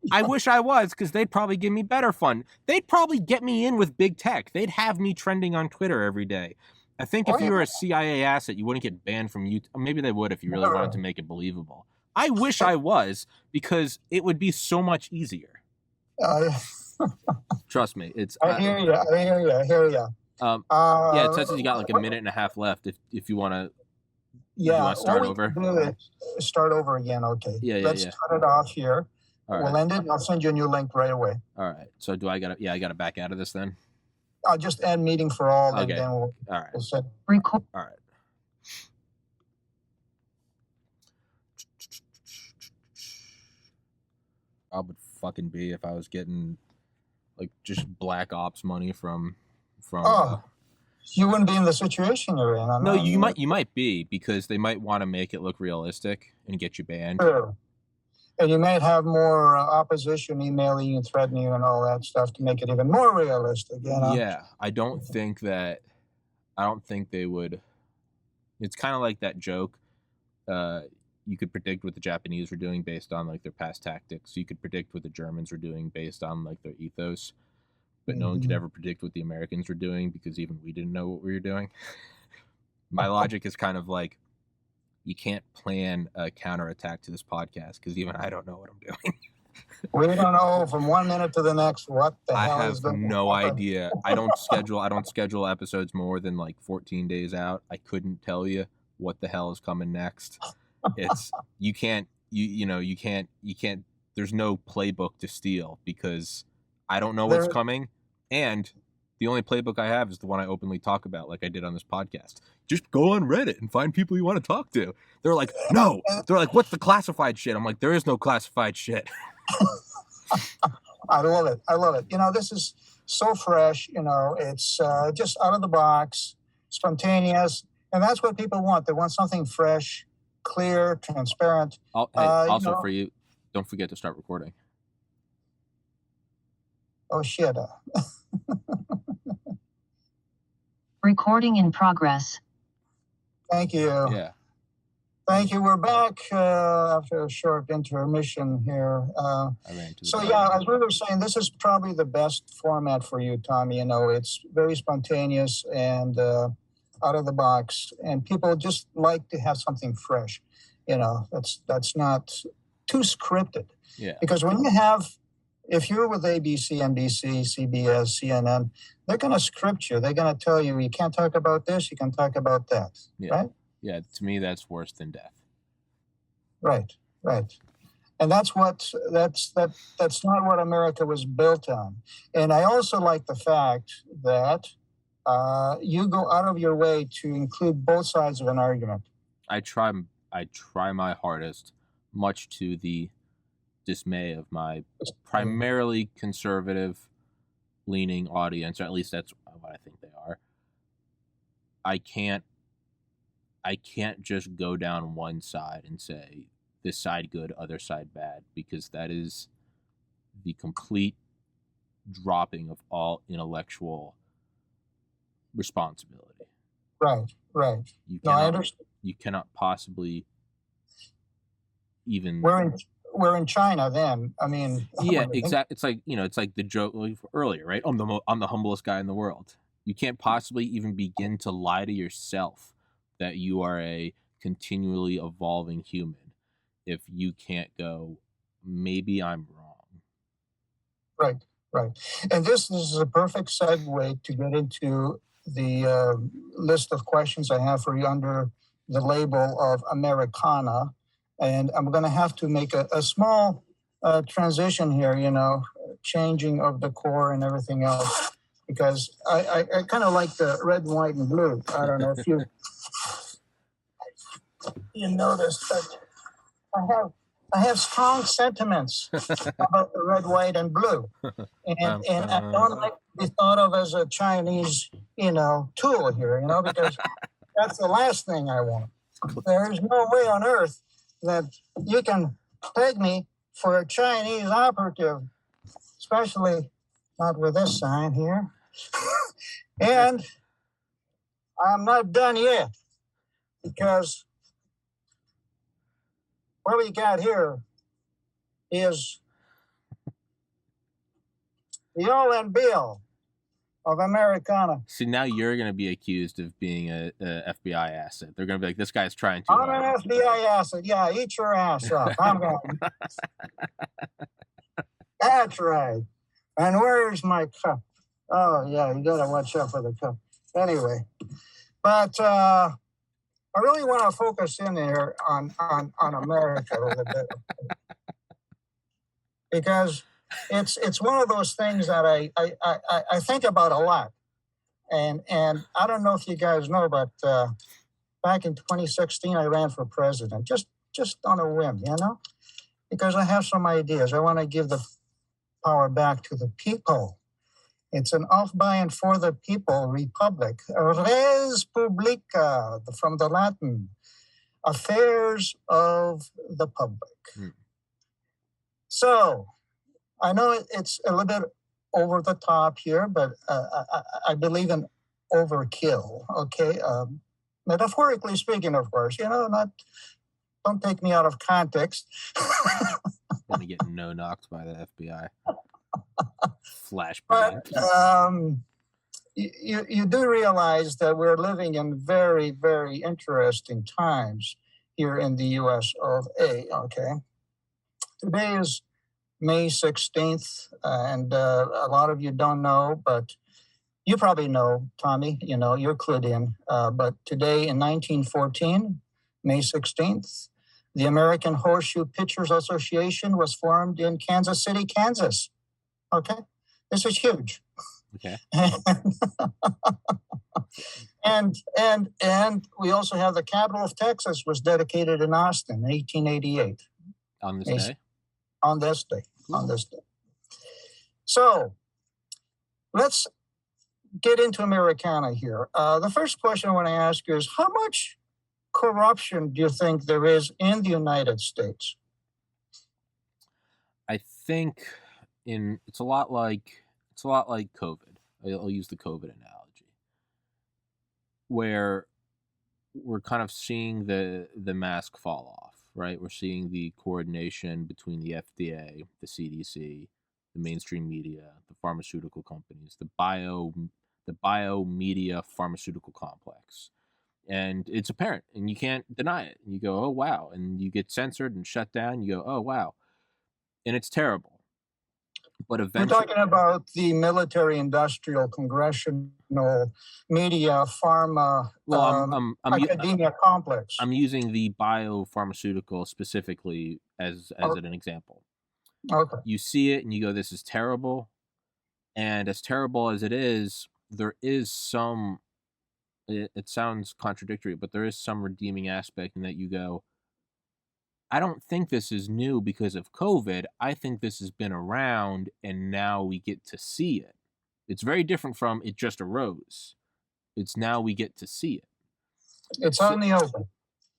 I wish I was, because they'd probably give me better fun. They'd probably get me in with big tech. They'd have me trending on Twitter every day. I think if you were a CIA asset, you wouldn't get banned from YouTube. Maybe they would if you really wanted to make it believable. I wish I was, because it would be so much easier. Trust me. I hear you. Yeah, it says you got like a minute and a half left if you want to. Yeah, start over. Start over again. Okay. Yeah. Let's cut it off here. All we'll end it, and I'll send you a new link right away. All right. So I gotta back out of this then? I'll just end meeting for all, okay. And then all right. We'll set record. All right. I would fucking be if I was getting like just black ops money from. You wouldn't be in the situation you're in. No, you might be, because they might want to make it look realistic and get you banned. Sure. And you might have more opposition emailing you, threatening you, and all that stuff to make it even more realistic. You know? Yeah, I don't think they would. It's kind of like that joke. You could predict what the Japanese were doing based on like their past tactics. You could predict what the Germans were doing based on like their ethos. But no one could ever predict what the Americans were doing, because even we didn't know what we were doing. My logic is kind of like, you can't plan a counterattack to this podcast, because even I don't know what I'm doing. We don't know from 1 minute to the next what the hell is going on. I have no idea. I don't schedule episodes more than like 14 days out. I couldn't tell you what the hell is coming next. You can't you can't there's no playbook to steal because I don't know There, what's coming, and the only playbook I have is the one I openly talk about, like I did on this podcast. Just go on Reddit and find people you want to talk to. They're like, no. They're like, what's the classified shit? I'm like, there is no classified shit. I love it. I love it. This is so fresh. It's just out of the box, spontaneous, and that's what people want. They want something fresh, clear, transparent. Hey, also for you, don't forget to start recording. Oh shit. Recording in progress. Thank you. Yeah. Thank you. We're back after a short intermission here. So yeah, as we were saying, this is probably the best format for you, Tommy. It's very spontaneous and out of the box, and people just like to have something fresh. That's not too scripted. Yeah. Because if you're with ABC, NBC, CBS, CNN, they're going to script you. They're going to tell you can't talk about this, you can talk about that. Yeah. Right? Yeah, to me, that's worse than death. Right. And that's not what America was built on. And I also like the fact that you go out of your way to include both sides of an argument. I try my hardest, much to the dismay of my primarily conservative leaning audience, or at least that's what I think they are. I can't just go down one side and say this side good, other side bad, because that is the complete dropping of all intellectual responsibility. Right. I understand. You cannot possibly even. We're in China then. I mean. Yeah, exactly. It's like the joke earlier, right? I'm the humblest guy in the world. You can't possibly even begin to lie to yourself that you are a continually evolving human if you can't go, maybe I'm wrong. Right. And this is a perfect segue to get into the list of questions I have for you under the label of Americana. And I'm going to have to make a small transition here, changing of the core and everything else, because I kind of like the red, white, and blue. I don't know if you noticed, but I have strong sentiments about the red, white, and blue, and I don't like to be thought of as a Chinese, tool here, because that's the last thing I want. There's no way on earth that you can peg me for a Chinese operative, especially not with this sign here. And I'm not done yet, because what we got here is the all-and-be-all of Americana. See, now you're going to be accused of being a FBI asset. They're going to be like, this guy's trying to. I'm an FBI asset. Yeah, eat your ass up. I'm going. That's right. And where's my cup? Oh, yeah, you got to watch out for the cup. Anyway, but I really want to focus in here on America a little bit, because it's one of those things that I think about a lot, and I don't know if you guys know, but back in 2016 I ran for president, just on a whim, because I have some ideas. I want to give the power back to the people. It's an of, by, and for the people republic. Res publica, from the Latin, affairs of the public. So, I know it's a little bit over the top here, but I believe in overkill, okay? Metaphorically speaking, of course, don't take me out of context. Going to get no-knocked by the FBI. Flashbang. But you do realize that we're living in very, very interesting times here in the U.S. of A, okay? Today is May 16th, and a lot of you don't know, but you probably know, Tommy, you're clued in. But today in 1914, May 16th, The American Horseshoe Pitchers Association was formed in Kansas City, Kansas. Okay, this is huge. Okay. And we also have the capital of Texas was dedicated in Austin in 1888. On this day? On this day. Cool. On this day. So let's get into Americana here. The first question I want to ask you is, how much corruption do you think there is in the United States? I think it's a lot like COVID. I'll use the COVID analogy, where we're kind of seeing the mask fall off, right? We're seeing the coordination between the FDA, the CDC, the mainstream media, the pharmaceutical companies, the bio media pharmaceutical complex. And it's apparent, and you can't deny it. And you go, oh, wow. And you get censored and shut down. You go, oh, wow. And it's terrible. But eventually, we're talking about the military, industrial, congressional, media, pharma, academia complex. I'm using the biopharmaceutical specifically as an example. Okay. You see it and you go, this is terrible. And as terrible as it is, there is some, it sounds contradictory, but there is some redeeming aspect in that you go, I don't think this is new because of COVID. I think this has been around and now we get to see it. It's very different from it just arose. It's now we get to see it. It's on the open.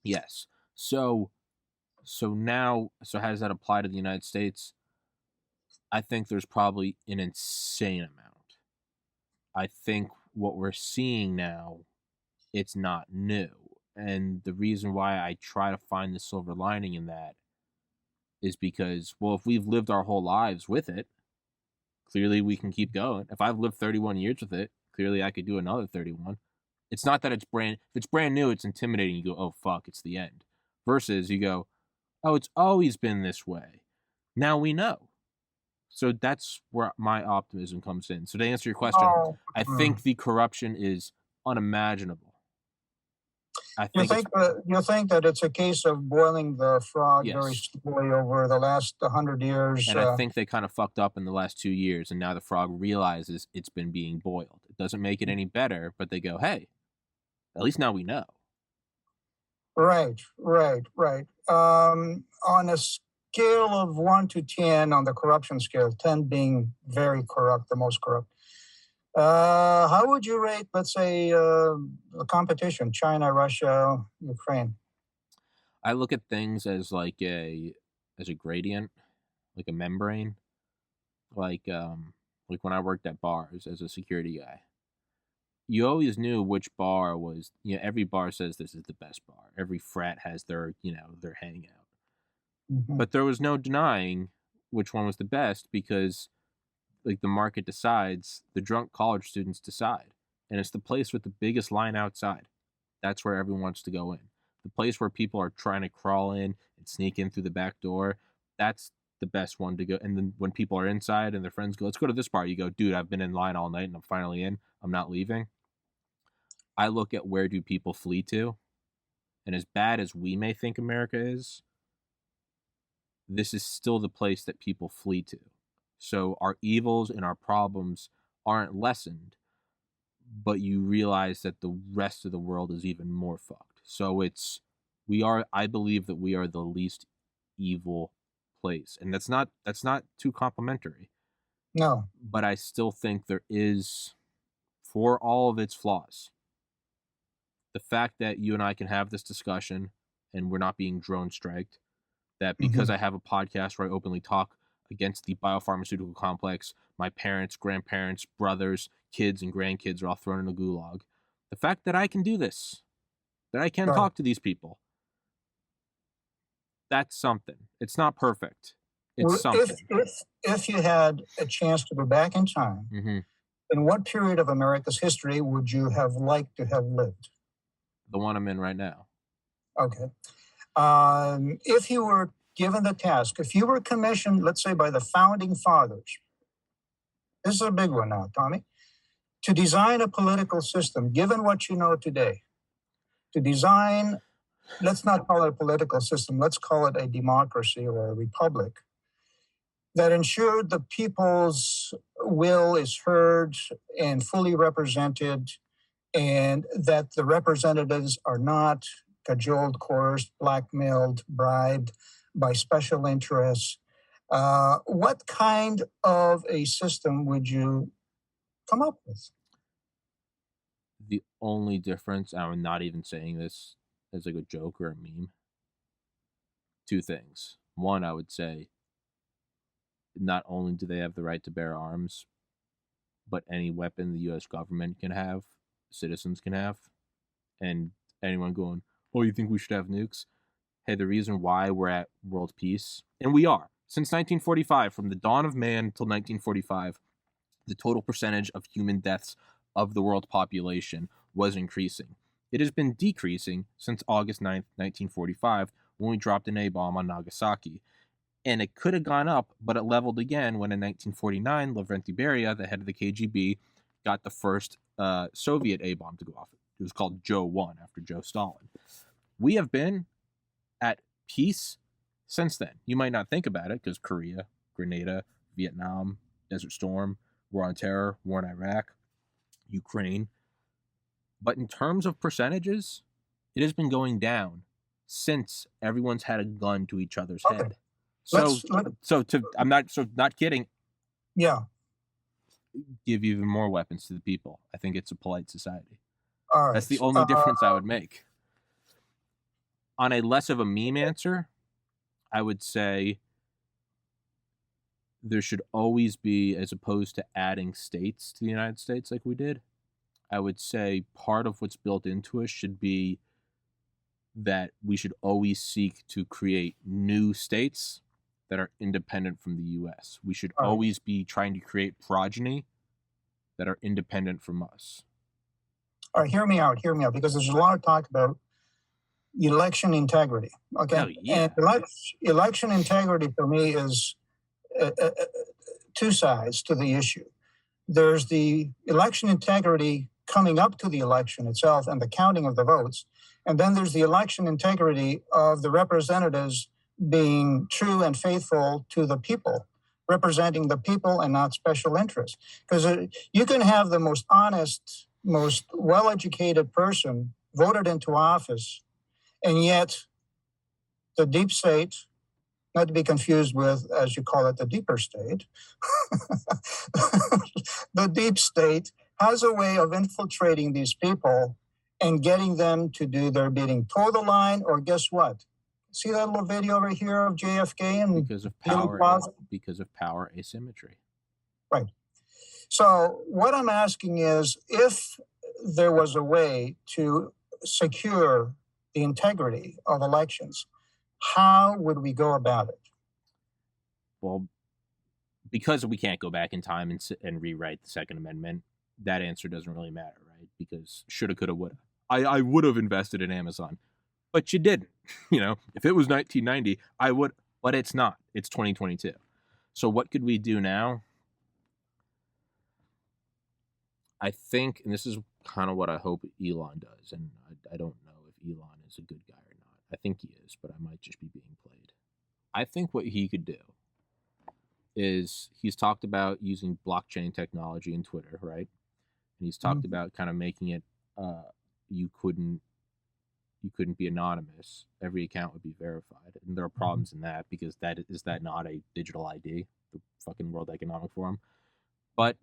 Yes. So how does that apply to the United States? I think there's probably an insane amount. I think what we're seeing now, it's not new. And the reason why I try to find the silver lining in that is because, well, if we've lived our whole lives with it, clearly we can keep going. If I've lived 31 years with it, clearly I could do another 31. It's not that if it's brand new, it's intimidating. You go, oh, fuck, it's the end. Versus you go, oh, it's always been this way. Now we know. So that's where my optimism comes in. So to answer your question, I think the corruption is unimaginable. You think that it's a case of boiling the frog Yes. very slowly over the last 100 years? And I think they kind of fucked up in the last 2 years, and now the frog realizes it's been being boiled. It doesn't make it any better, but they go, hey, at least now we know. Right. On a scale of 1 to 10, on the corruption scale, 10 being very corrupt, the most corrupt, how would you rate, let's say, the competition, China, Russia, Ukraine? I look at things as like a gradient, like a membrane, like when I worked at bars as a security guy. You always knew which bar was, every bar says this is the best bar. Every frat has their hangout. Mm-hmm. But there was no denying which one was the best because like the market decides, the drunk college students decide. And it's the place with the biggest line outside. That's where everyone wants to go in. The place where people are trying to crawl in and sneak in through the back door, that's the best one to go. And then when people are inside and their friends go, let's go to this bar, you go, dude, I've been in line all night and I'm finally in. I'm not leaving. I look at where do people flee to. And as bad as we may think America is, this is still the place that people flee to. So our evils and our problems aren't lessened, but you realize that the rest of the world is even more fucked. So I believe that we are the least evil place. And that's not too complimentary. No. But I still think there is, for all of its flaws, the fact that you and I can have this discussion and we're not being drone striked, that because I have a podcast where I openly talk against the biopharmaceutical complex, my parents, grandparents, brothers, kids, and grandkids are all thrown in a gulag. The fact that I can do this, that I can talk to these people, that's something. It's not perfect. It's something. If you had a chance to go back in time, in what period of America's history would you have liked to have lived? The one I'm in right now. Okay. If you were given the task, if you were commissioned, let's say by the founding fathers, this is a big one now, Tommy, to design a political system, given what you know today, to design let's not call it a political system, let's call it a democracy or a republic, that ensured the people's will is heard and fully represented, and that the representatives are not cajoled, coerced, blackmailed, bribed by special interests. What kind of a system would you come up with? The only difference, and I'm not even saying this as like a joke or a meme, two things. One, I would say, not only do they have the right to bear arms, but any weapon the U.S. government can have, citizens can have. And anyone going, oh, you think we should have nukes? Hey, the reason why we're at world peace, and we are, since 1945, from the dawn of man until 1945, the total percentage of human deaths of the world population was increasing. It has been decreasing since August 9th, 1945, when we dropped an A-bomb on Nagasaki. And it could have gone up, but it leveled again when in 1949, Lavrenti Beria, the head of the KGB, got the first Soviet A-bomb to go off. It was called Joe 1, after Joe Stalin. We have been at peace since then. You might not think about it, because Korea, Grenada, Vietnam, Desert Storm, War on Terror, War in Iraq, Ukraine. But in terms of percentages, it has been going down since everyone's had a gun to each other's head. I'm not kidding. Yeah. Give even more weapons to the people. I think it's a polite society. All right. That's the only difference I would make. On a less of a meme answer, I would say there should always be, as opposed to adding states to the United States like we did, I would say part of what's built into us should be that we should always seek to create new states that are independent from the U.S. We should always be trying to create progeny that are independent from us. All right, hear me out, because there's a lot of talk about election integrity. Okay, Oh, yeah. And election integrity for me is two sides to the issue. There's the election integrity coming up to the election itself and the counting of the votes, and then there's the election integrity of the representatives being true and faithful to the people, representing the people and not special interests. Because you can have the most honest, most well-educated person voted into office, and yet the deep state, not to be confused with, as you call it, the deeper state, the deep state has a way of infiltrating these people and getting them to do their bidding. Toe the line, or guess what? See that little video over here of JFK and because of power asymmetry. Right. So what I'm asking is, if there was a way to secure the integrity of elections, how would we go about it? Well, because we can't go back in time and rewrite the Second Amendment, that answer doesn't really matter, right? Because shoulda, coulda, woulda. I would have invested in Amazon, but you didn't. You know, if it was 1990, I would, but it's not. It's 2022. So what could we do now? I think, and this is kind of what I hope Elon does, and I don't know if Elon is a good guy or not. I think he is, but I might just be being played. I think what he could do is, he's talked about using blockchain technology in Twitter, right? And he's talked about kind of making it you couldn't be anonymous. Every account would be verified, and there are problems in that, because that not a digital ID, the fucking World Economic Forum. But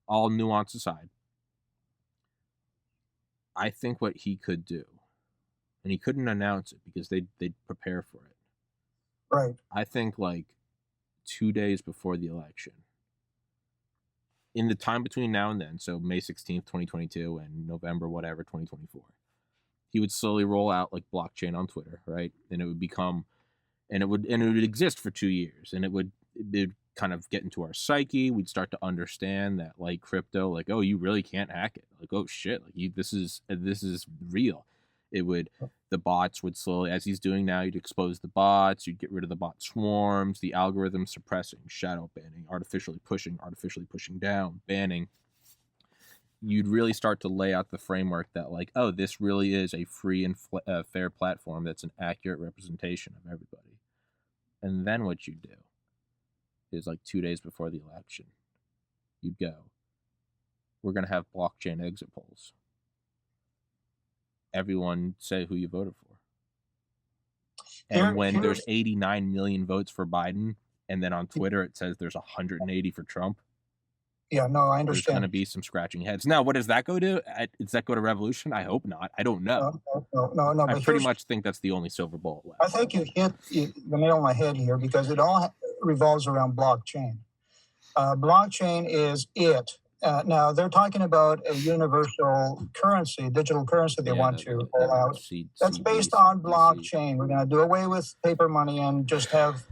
all nuance aside, I think what he could do, and he couldn't announce it because they'd prepare for it. Right. I think like 2 days before the election, in the time between now and then, so May 16th, 2022 and November, whatever, 2024, he would slowly roll out like blockchain on Twitter, right? And it would become, and it would exist for 2 years, and it would kind of get into our psyche. We'd start to understand that, like, crypto, like, oh, you really can't hack it. Like, oh shit, like this is real. It would, the bots would slowly, as he's doing now, you'd expose the bots, you'd get rid of the bot swarms, the algorithm suppressing, shadow banning, artificially pushing down, banning. you'd really start to lay out the framework that, like, oh, this really is a free and fair platform that's an accurate representation of everybody. And then what you do is, like, 2 days before the election, you'd go, we're going to have blockchain exit polls. Everyone say who you voted for. And when there's 89 million votes for Biden, and then on Twitter it says there's 180 for Trump. Yeah, no, I There's understand. going to be some scratching heads. Now, what does that go to? Does that go to revolution? I hope not. I don't know. No. I but pretty much think that's the only silver bullet left. I think you hit the nail on my head here, because it all revolves around blockchain. Blockchain is it. Now, they're talking about a universal currency, digital currency they want to roll out. That's based on blockchain. We're going to do away with paper money and just have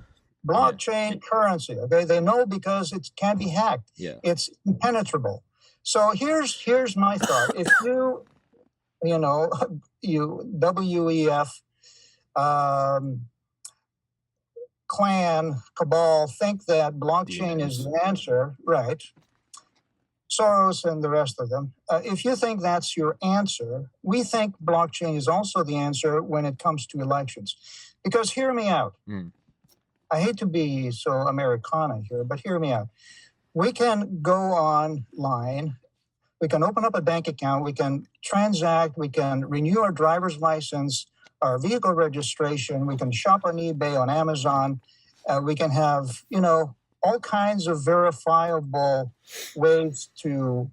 blockchain currency. Okay, they know because it can't be hacked. Yeah. It's impenetrable. So here's my thought. If you WEF, clan, cabal think that blockchain is the answer, right? Soros and the rest of them. If you think that's your answer, we think blockchain is also the answer when it comes to elections. Because hear me out. I hate to be so Americana here, but hear me out. We can go online, we can open up a bank account, we can transact, we can renew our driver's license, our vehicle registration, we can shop on eBay, on Amazon, we can have, all kinds of verifiable ways to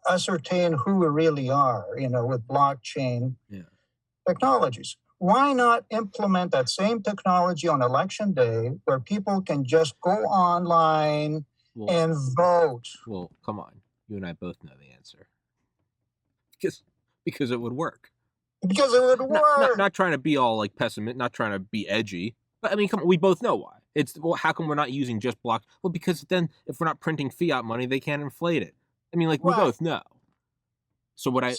ascertain who we really are, with blockchain technologies. Why not implement that same technology on election day, where people can just go online and vote? Well, come on. You and I both know the answer. Because it would work. Because it would work. Not trying to be all like pessimistic, not trying to be edgy. But I mean, come on, we both know why. How come we're not using just block? Well, because then if we're not printing fiat money, they can't inflate it. I mean, like, we both know. So I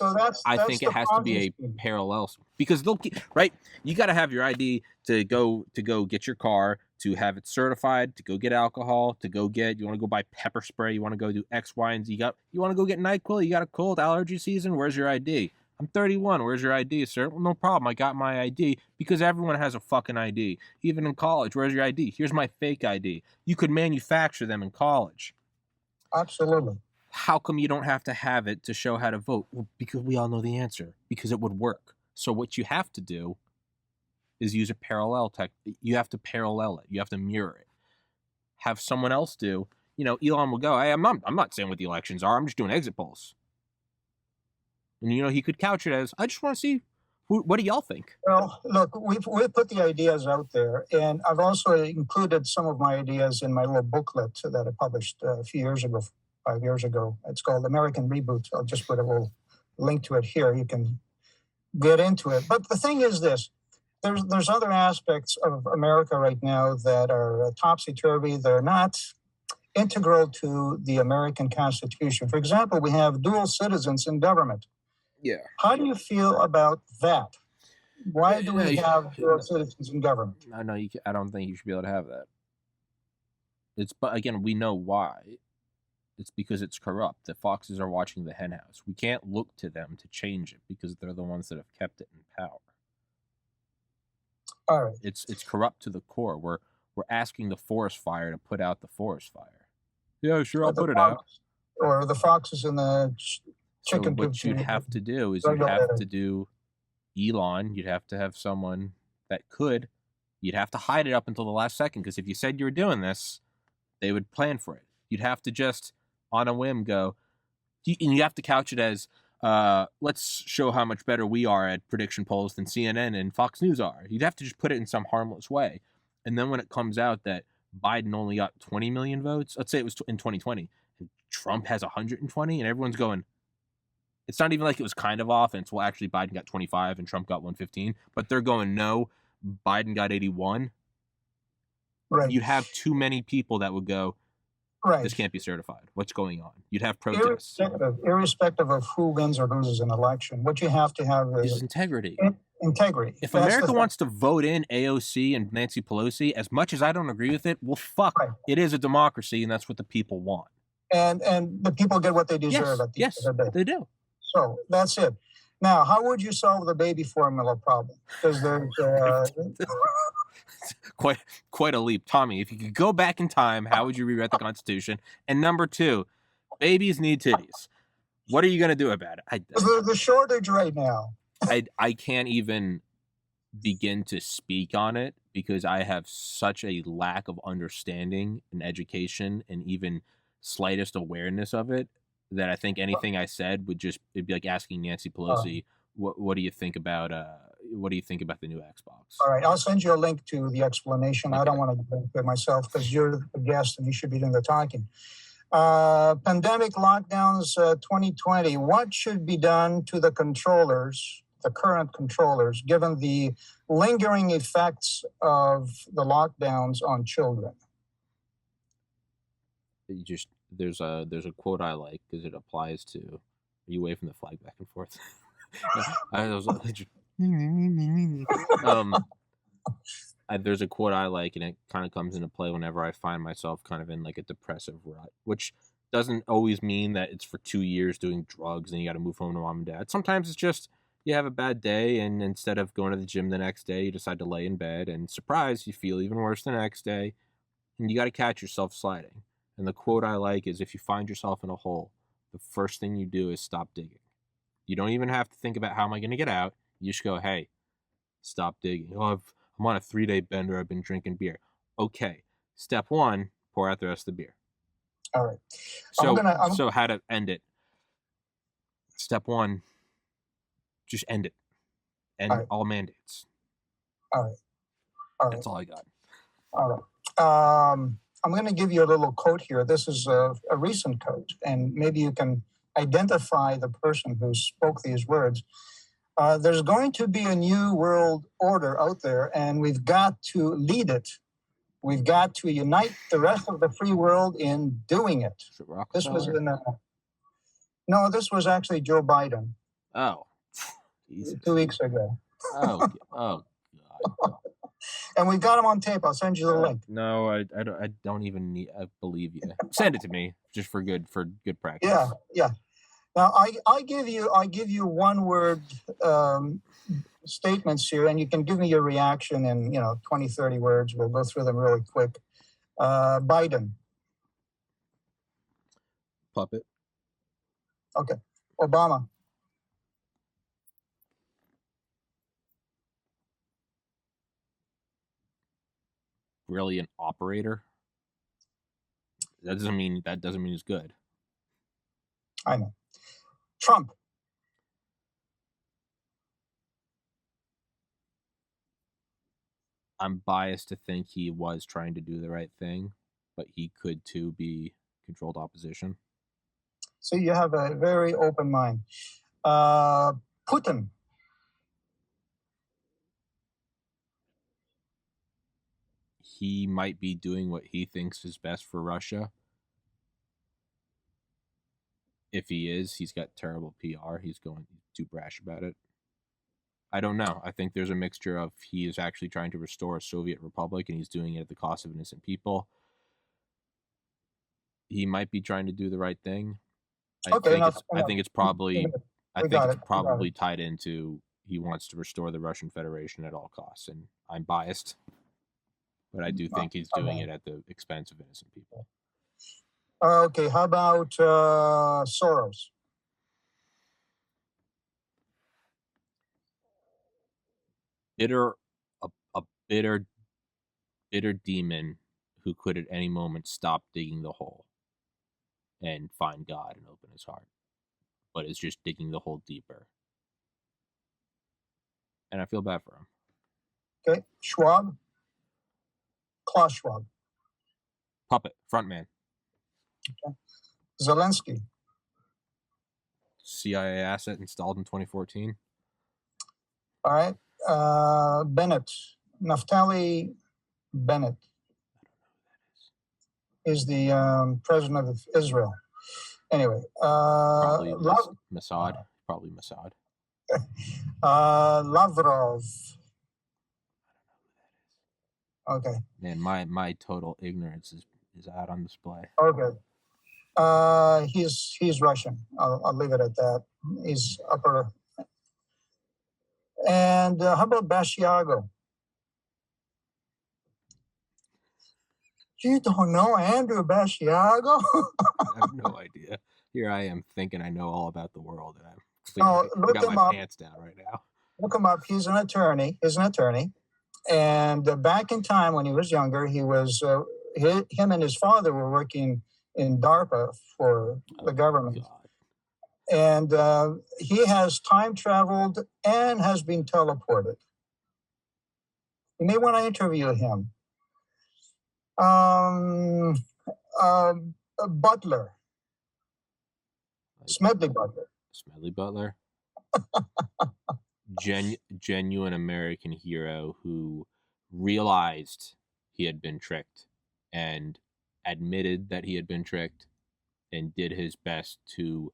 think it has to be a parallel, because they'll keep, right. You got to have your ID to go get your car, to have it certified, to go get alcohol, you want to go buy pepper spray, you want to go do X, Y, and Z. You want to go get NyQuil, you got a cold, allergy season. Where's your ID? I'm 31. Where's your ID, sir? Well, no problem. I got my ID, because everyone has a fucking ID. Even in college, where's your ID? Here's my fake ID. You could manufacture them in college. Absolutely. How come you don't have to have it to show how to vote? Well, because we all know the answer. Because it would work. So what you have to do is use a parallel tech. You have to parallel it. You have to mirror it. Have someone else do. Elon will go, hey, I'm not saying what the elections are. I'm just doing exit polls. And, he could couch it as, I just want to see, what do y'all think? Well, look, we've put the ideas out there, and I've also included some of my ideas in my little booklet that I published a few years ago, 5 years ago. It's called American Reboot. I'll just put a little link to it here. You can get into it. But the thing is this, there's other aspects of America right now that are topsy-turvy. They're not integral to the American Constitution. For example, we have dual citizens in government. Yeah. How do you feel about that? Why do we have dual citizens in government? No, I don't think you should be able to have that. But again, we know why. It's because it's corrupt. The foxes are watching the henhouse. We can't look to them to change it, because they're the ones that have kept it in power. All right. It's corrupt to the core. We're asking the forest fire to put out the forest fire. Yeah, sure, I'll put it out. Or the foxes in the chicken. So what you'd have to do is you'd have to do Elon. You'd have to have someone that could. You'd have to hide it up until the last second, because if you said you were doing this, they would plan for it. You'd have to just, on a whim, go. And you have to couch it as, let's show how much better we are at prediction polls than CNN and Fox News are. You'd have to just put it in some harmless way. And then when it comes out that Biden only got 20 million votes, let's say it was in 2020, and Trump has 120, and everyone's going, it's not even like it was kind of off, and it's, well, actually Biden got 25 and Trump got 115, but they're going, no, Biden got 81. Right. You'd have too many people that would go, right, this can't be certified. What's going on? You'd have protests. Irrespective of who wins or loses an election, what you have to have is integrity. Integrity. If America wants to vote in AOC and Nancy Pelosi, as much as I don't agree with it, well, fuck, right. It is a democracy, and that's what the people want. and the people get what they deserve at the end of the day. They do. So that's it. Now, how would you solve the baby formula problem? Because there's quite a leap, Tommy. If you could go back in time, how would you rewrite the Constitution? And number two, babies need titties. What are you gonna do about it? the shortage right now. I can't even begin to speak on it because I have such a lack of understanding and education and even slightest awareness of it that I think anything I said it'd be like asking Nancy Pelosi, what do you think about the new Xbox? All right, I'll send you a link to the explanation. Okay. I don't want to go into it myself because you're the guest and you should be doing the talking. Pandemic lockdowns 2020. What should be done to the controllers, the current controllers, given the lingering effects of the lockdowns on children? There's a quote I like because it applies to. Are you waving the flag back and forth? There's a quote I like, and it kind of comes into play whenever I find myself kind of in like a depressive rut, which doesn't always mean that it's for 2 years doing drugs and you got to move home to mom and dad. Sometimes it's just you have a bad day, and instead of going to the gym the next day, you decide to lay in bed, and surprise, you feel even worse the next day, and you got to catch yourself sliding. And the quote I like is, if you find yourself in a hole, the first thing you do is stop digging. You don't even have to think about how am I going to get out. You just go, hey, stop digging. Oh, I'm on a 3-day bender. I've been drinking beer. Okay. Step 1, pour out the rest of the beer. All right. So how to end it? Step 1, just end it. End all mandates. All right. That's all I got. All right. I'm going to give you a little quote here. This is a recent quote, and maybe you can identify the person who spoke these words. There's going to be a new world order out there, and we've got to lead it. We've got to unite the rest of the free world in doing it. This was no, this was actually Joe Biden. Oh, Jesus. 2 weeks ago. Oh, God. And we got him on tape. I'll send you the link. No, I don't even need. I believe you. Send it to me just for good practice. Yeah. Now I give you one word statements here, and you can give me your reaction in 20, 30 words. We'll go through them really quick. Biden. Puppet. Okay. Obama. Brilliant operator. That doesn't mean he's good. I know. Trump. I'm biased to think he was trying to do the right thing, but he could too be controlled opposition. So you have a very open mind. Putin. He might be doing what he thinks is best for Russia. If he is, he's got terrible PR. He's going too brash about it. I don't know. I think there's a mixture of he is actually trying to restore a Soviet republic and he's doing it at the cost of innocent people. He might be trying to do the right thing. I think it's probably tied into he wants to restore the Russian Federation at all costs, and I'm biased. But I do think he's doing it at the expense of innocent people. Okay, how about Soros? A bitter demon who could at any moment stop digging the hole and find God and open his heart, but is just digging the hole deeper. And I feel bad for him. Okay, Schwab. Klaus Schwab. Puppet, frontman. Okay. Zelensky. CIA asset installed in 2014. All right. Bennett. Naftali Bennett. Is the president of Israel. Anyway. Probably Mossad. Probably Mossad. Lavrov. Okay. Man, my total ignorance is out on display. Okay. He's Russian. I'll leave it at that. He's upper. And how about Basiago? You don't know Andrew Basiago? I have no idea. Here I am thinking I know all about the world, and Oh, I look got him my up. pants down right now. Look him up. He's an attorney. And back in time when he was younger, he was him and his father were working in DARPA for the government. God. And he has time traveled and has been teleported. You may want to interview him. Butler. Smedley Butler. Smedley Butler. Genuine American hero who realized he had been tricked and admitted that he had been tricked and did his best to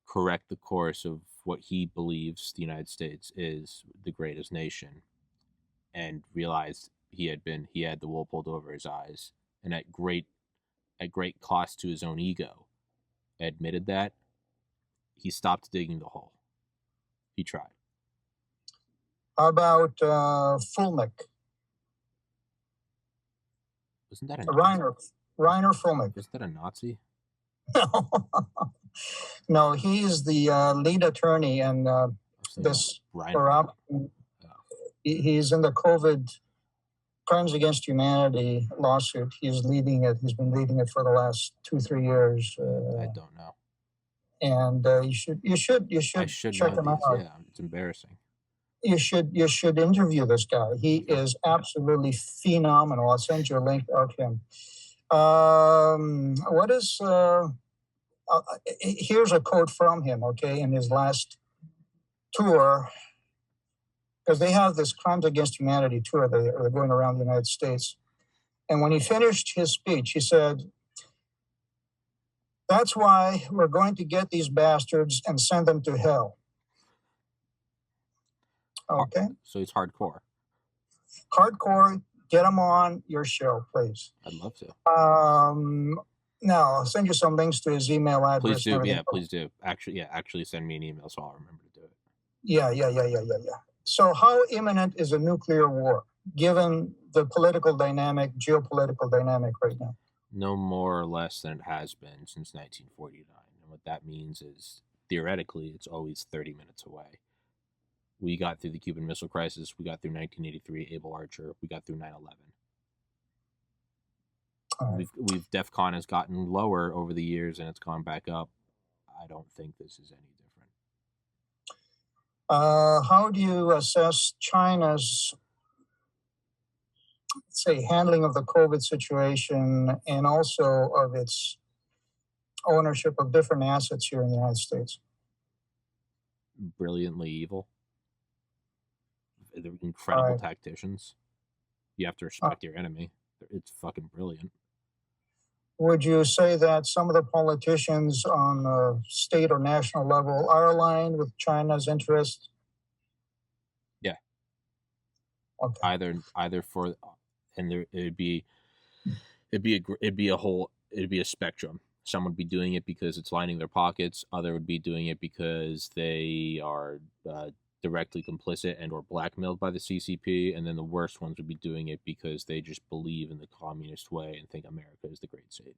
correct the course of what he believes the United States is the greatest nation, and realized he had the wool pulled over his eyes, and at great cost to his own ego admitted that. He stopped digging the hole. He tried. How about Fulmick? Wasn't that a Reiner Fulmick? Was that a Nazi? No, no, he's the lead attorney in this corrupt. He's in the COVID Crimes Against Humanity lawsuit. He's leading it. He's been leading it for the last 2-3 years. I don't know. And you should check him out. Yeah, it's embarrassing. You should interview this guy. He is absolutely phenomenal. I'll send you a link of him. What is here's a quote from him, okay, in his last tour, because they have this Crimes Against Humanity tour. They're going around the United States. And when he finished his speech, he said, "That's why we're going to get these bastards and send them to hell." Okay. So he's hardcore. Hardcore. Get him on your show, please. I'd love to. Now I'll send you some links to his email address. Please do. Yeah, please do. Actually send me an email so I'll remember to do it. Yeah. So how imminent is a nuclear war, given the geopolitical dynamic right now? No more or less than it has been since 1949. And what that means is, theoretically, it's always 30 minutes away. We got through the Cuban Missile Crisis. We got through 1983, Able Archer. We got through 9/11. Right. We've DEFCON has gotten lower over the years, and it's gone back up. I don't think this is any different. How do you assess China's, say, handling of the COVID situation and also of its ownership of different assets here in the United States? Brilliantly evil. They're incredible tacticians. You have to respect your enemy. It's fucking brilliant. Would you say that some of the politicians on the state or national level are aligned with China's interest? Yeah. Okay. Either for, and there it'd be a spectrum. Some would be doing it because it's lining their pockets. Other would be doing it because they are directly complicit and or blackmailed by the CCP, and then the worst ones would be doing it because they just believe in the communist way and think America is the great Satan.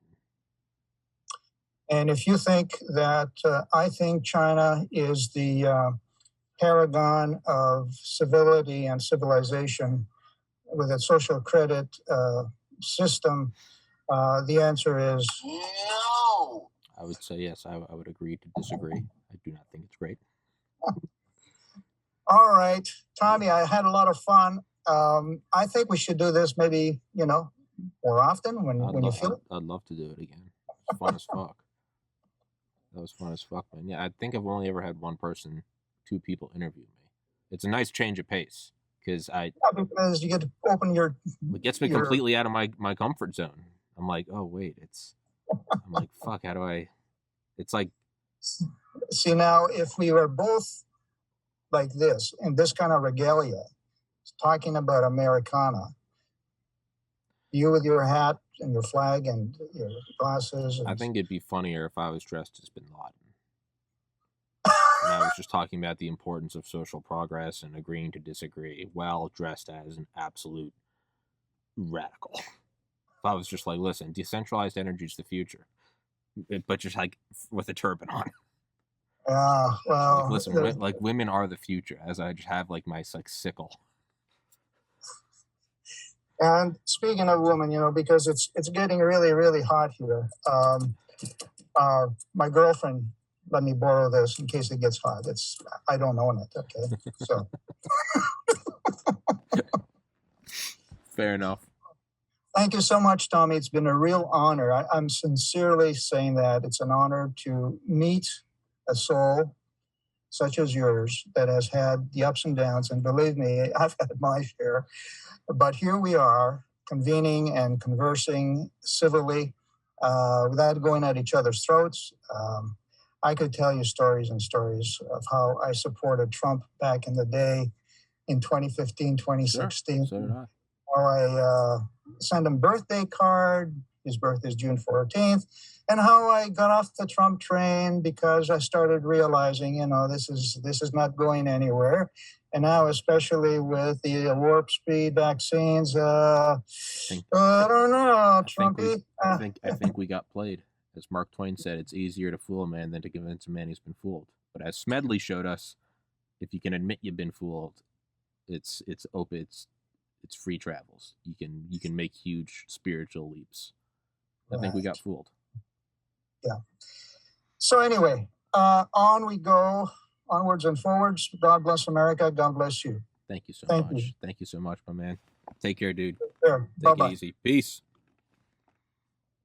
And if you think that, I think China is the paragon of civility and civilization with its social credit system, the answer is no. I would say yes. I would agree to disagree. I do not think it's great. All right, Tommy, I had a lot of fun. I think we should do this maybe, more often when you feel it. I'd love to do it again. It's fun as fuck. That was fun as fuck, man. Yeah, I think I've only ever had two people interview me. It's a nice change of pace because because you get to open your. It gets me completely out of my comfort zone. I'm like, oh wait, I'm like, fuck. How do I? It's like. See, now if we were both like this in this kind of regalia, talking about Americana, you with your hat, and your flag and your glasses. And I think it'd be funnier if I was dressed as Bin Laden. And I was just talking about the importance of social progress and agreeing to disagree while dressed as an absolute radical. If I was just like, listen, decentralized energy is the future, but just like with a turban on. well, Like, listen, like women are the future, as I just have like my like sickle. and speaking of women, because it's getting really, really hot here. My girlfriend let me borrow this in case it gets hot. I don't own it. Okay, so Fair enough. thank you so much, Tommy. It's been a real honor. I'm sincerely saying that it's an honor to meet a soul such as yours that has had the ups and downs. And believe me, I've had my share. But here we are convening and conversing civilly without going at each other's throats. I could tell you stories and stories of how I supported Trump back in the day in 2015, 2016. Sure, so did I. How I sent him birthday card. His birthday is June 14th. And how I got off the Trump train because I started realizing, this is not going anywhere. And now, especially with the warp speed vaccines, I don't know, Trumpy. I think we got played. As Mark Twain said, it's easier to fool a man than to convince a man he's been fooled. But as Smedley showed us, if you can admit you've been fooled, it's open. It's free travels. You can make huge spiritual leaps. I think we got fooled. Yeah. So anyway, on we go, onwards and forwards. God bless America. God bless you. Thank you so Thank much. you. Thank you so much, my man. Take care, dude. Sure. Take Bye-bye. it easy. Peace.